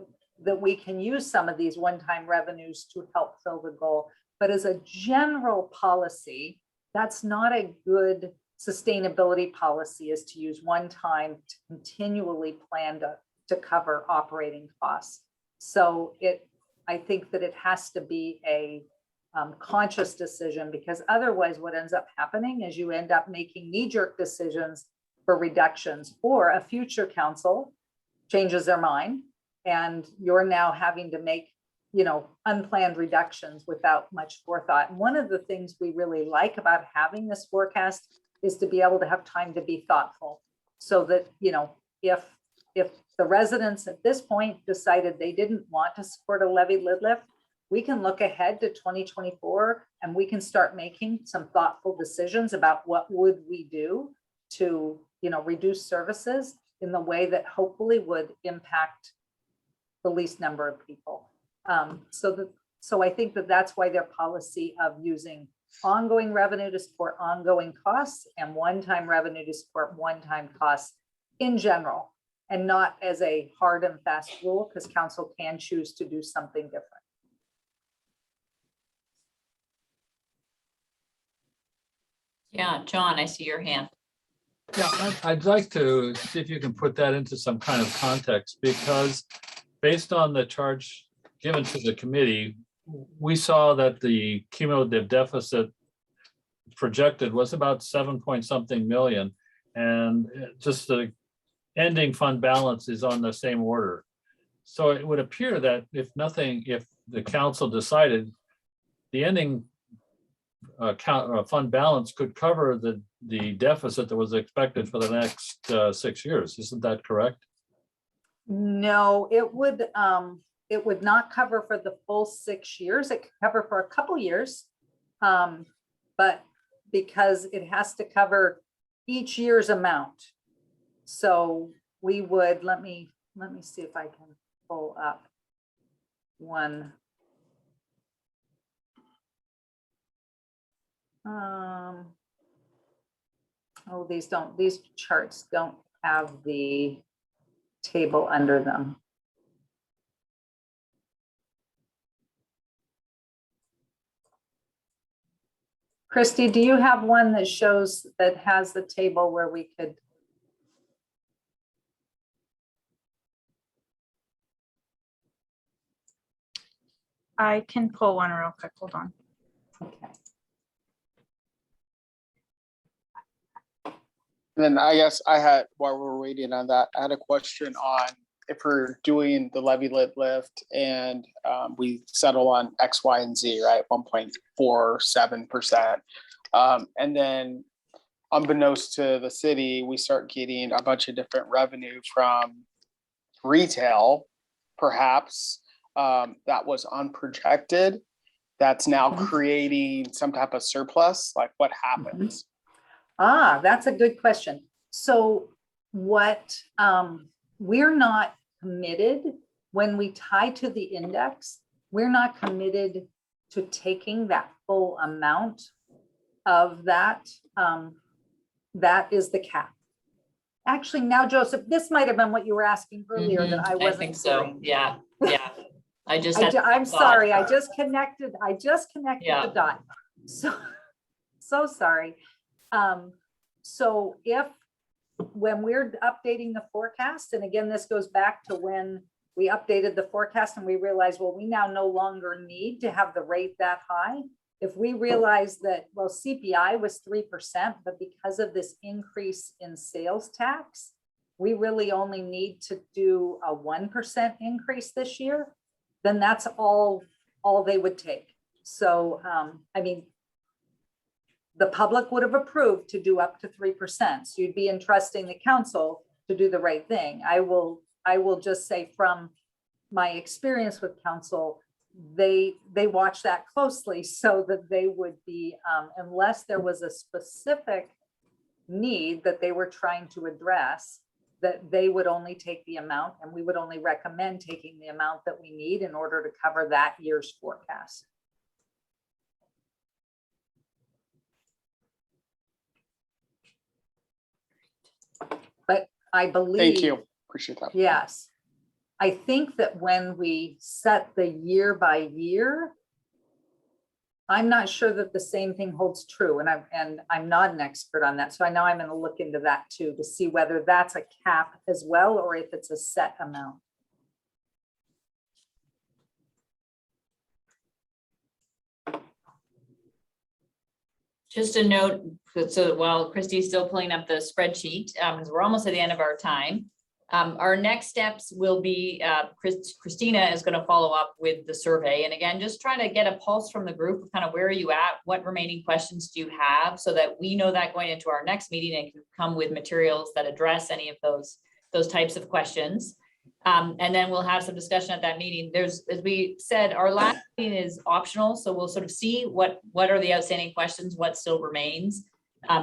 we can use some of these one-time revenues to help fill the goal. But as a general policy, that's not a good sustainability policy, is to use one time to continually plan to cover operating costs. So I think that it has to be a conscious decision, because otherwise what ends up happening is you end up making knee-jerk decisions for reductions, or a future council changes their mind and you're now having to make, unplanned reductions without much forethought. And one of the things we really like about having this forecast is to be able to have time to be thoughtful, so that, if the residents at this point decided they didn't want to support a levy lid lift, we can look ahead to 2024 and we can start making some thoughtful decisions about what would we do to, reduce services in the way that hopefully would impact the least number of people. So I think that that's why their policy of using ongoing revenue to support ongoing costs and one-time revenue to support one-time costs in general, and not as a hard and fast rule, because council can choose to do something different. Yeah, John, I see your hand. Yeah, I'd like to see if you can put that into some kind of context, because based on the charge given to the committee, we saw that the cumulative deficit projected was about 7-point-something million, and just the ending fund balance is on the same order. So it would appear that if the council decided the ending fund balance could cover the deficit that was expected for the next 6 years. Isn't that correct? No, it would not cover for the full 6 years. It could cover for a couple years, but because it has to cover each year's amount. So we would, let me see if I can pull up one. Oh, these charts don't have the table under them. Christy, do you have one that has the table where we could? I can pull one real quick. Hold on. Okay. Then I guess while we're waiting on that, I had a question on if we're doing the levy lid lift and we settle on X, Y, and Z, right? 1.47%. And then unbeknownst to the city, we start getting a bunch of different revenue from retail, perhaps, that was unprojected, that's now creating some type of surplus. Like, what happens? That's a good question. So what we're not committed when we tie to the index, we're not committed to taking that full amount of that. That is the cap. Actually, now, Joseph, this might have been what you were asking earlier that I wasn't. I think so. hearing. Yeah. I'm sorry. I just connected the dot. So sorry. So when we're updating the forecast, and again, this goes back to when we updated the forecast and we realized, well, we now no longer need to have the rate that high. If we realize that, well, CPI was 3%, but because of this increase in sales tax, we really only need to do a 1% increase this year, then that's all they would take. So, I mean, the public would have approved to do up to 3%. So you'd be entrusting the council to do the right thing. I will just say, from my experience with council, they watch that closely so that they would be, unless there was a specific need that they were trying to address, that they would only take the amount, and we would only recommend taking the amount that we need in order to cover that year's forecast. But I believe. Thank you. Appreciate that. Yes. I think that when we set the year by year, I'm not sure that the same thing holds true. And I'm not an expert on that. So I know I'm going to look into that too, to see whether that's a cap as well, or if it's a set amount. Just a note, so while Christy's still pulling up the spreadsheet, as we're almost at the end of our time, our next steps will be, Christina is going to follow up with the survey. And again, just trying to get a pulse from the group of kind of where are you at, what remaining questions do you have, so that we know that going into our next meeting and can come with materials that address any of those types of questions. And then we'll have some discussion at that meeting. There's, as we said, our last meeting is optional. So we'll sort of see what are the outstanding questions, what still remains,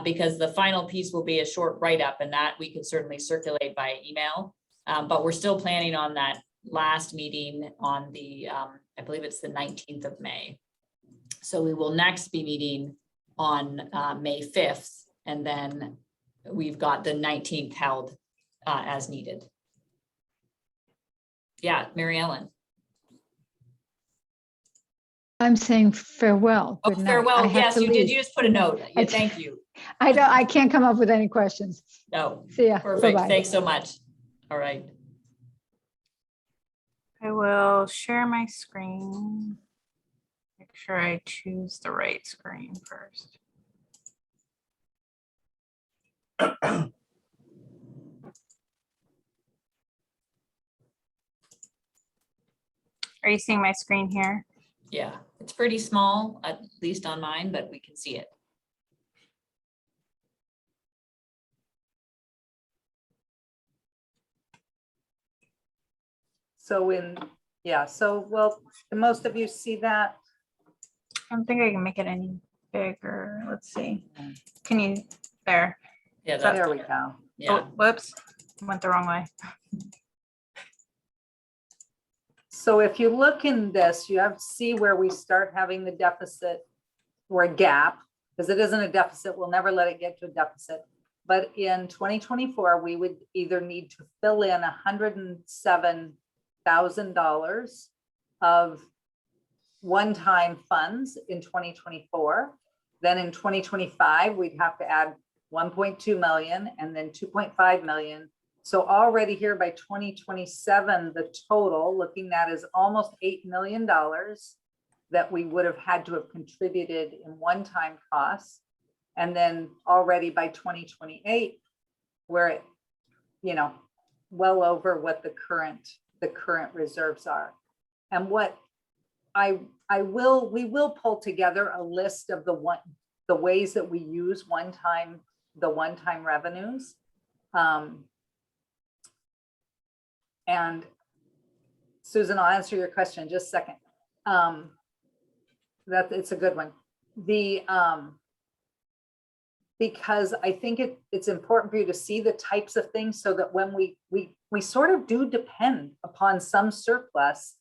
because the final piece will be a short write-up, and that we could certainly circulate by email. But we're still planning on that last meeting on the, I believe it's the 19th of May. So we will next be meeting on May 5th, and then we've got the 19th held as needed. Yeah, Mary Ellen. I'm saying farewell. Oh, Good night. I farewell. have Yes, to you did. leave. You just put a note. Yeah, thank you. I can't come up with any questions. No, See ya. perfect. Bye-bye. Thanks so much. All right. I will share my screen. Make sure I choose the right screen first. Are you seeing my screen here? Yeah, it's pretty small, at least on mine, but we can see it. So well, do most of you see that? I don't think I can make it any bigger. Let's see. Can you, there? Yeah, There we go. Yeah. Oh, whoops, went the wrong way. So if you look in this, you have to see where we start having the deficit or a gap, because it isn't a deficit. We'll never let it get to a deficit. But in 2024, we would either need to fill in $107,000 of one-time funds in 2024. Then in 2025, we'd have to add 1.2 million and then 2.5 million. So already here by 2027, the total looking at is almost $8 million that we would have had to have contributed in one-time costs. And then already by 2028, we're at, well over what the current reserves are. And what we will pull together a list of the ways that we use the one-time revenues. And Susan, I'll answer your question in just a second. It's a good one. Because I think it's important for you to see the types of things, so that when we sort of do depend upon some surplus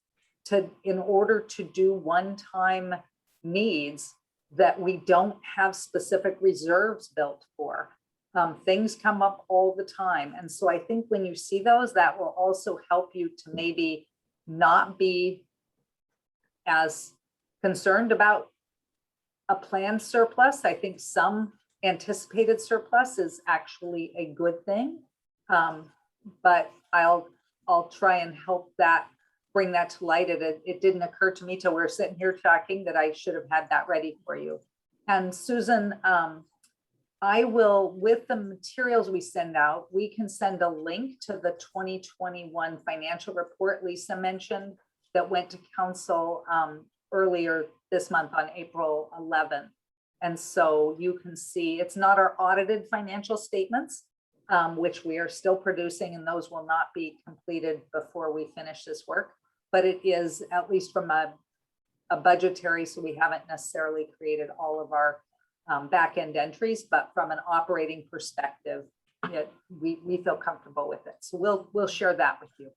in order to do one-time needs that we don't have specific reserves built for. Things come up all the time. And so I think when you see those, that will also help you to maybe not be as concerned about a planned surplus. I think some anticipated surplus is actually a good thing. But I'll try and help bring that to light. It didn't occur to me till we were sitting here talking that I should have had that ready for you. And Susan, I will, with the materials we send out, we can send a link to the 2021 financial report Lisa mentioned that went to council earlier this month on April 11th. And so you can see, it's not our audited financial statements, which we are still producing, and those will not be completed before we finish this work. But it is, at least from a a budgetary, so we haven't necessarily created all of our back end entries, but from an operating perspective, we feel comfortable with it. So we'll share that with you.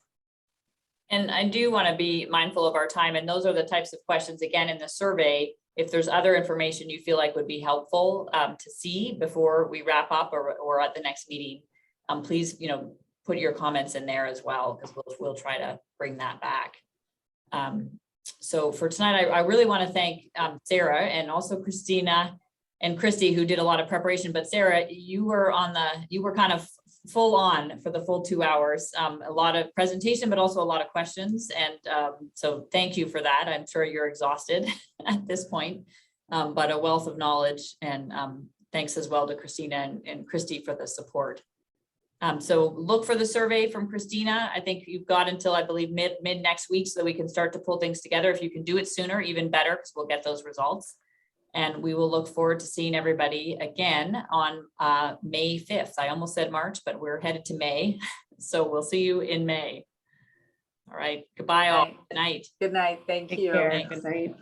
And I do want to be mindful of our time, and those are the types of questions, again, in the survey. If there's other information you feel like would be helpful to see before we wrap up or at the next meeting, please, put your comments in there as well, because we'll try to bring that back. So for tonight, I really want to thank Sarah and also Christina and Christy, who did a lot of preparation. But Sarah, you were kind of full on for the full 2 hours, a lot of presentation, but also a lot of questions. And so thank you for that. I'm sure you're exhausted at this point, but a wealth of knowledge. And thanks as well to Christina and Christy for the support. So look for the survey from Christina. I think you've got until, I believe, mid next week, so that we can start to pull things together. If you can do it sooner, even better, because we'll get those results. And we will look forward to seeing everybody again on May 5th. I almost said March, but we're headed to May. So we'll see you in May. All right. Goodbye all. Good night. Good night. Thank Take you. care. Thanks. Good night.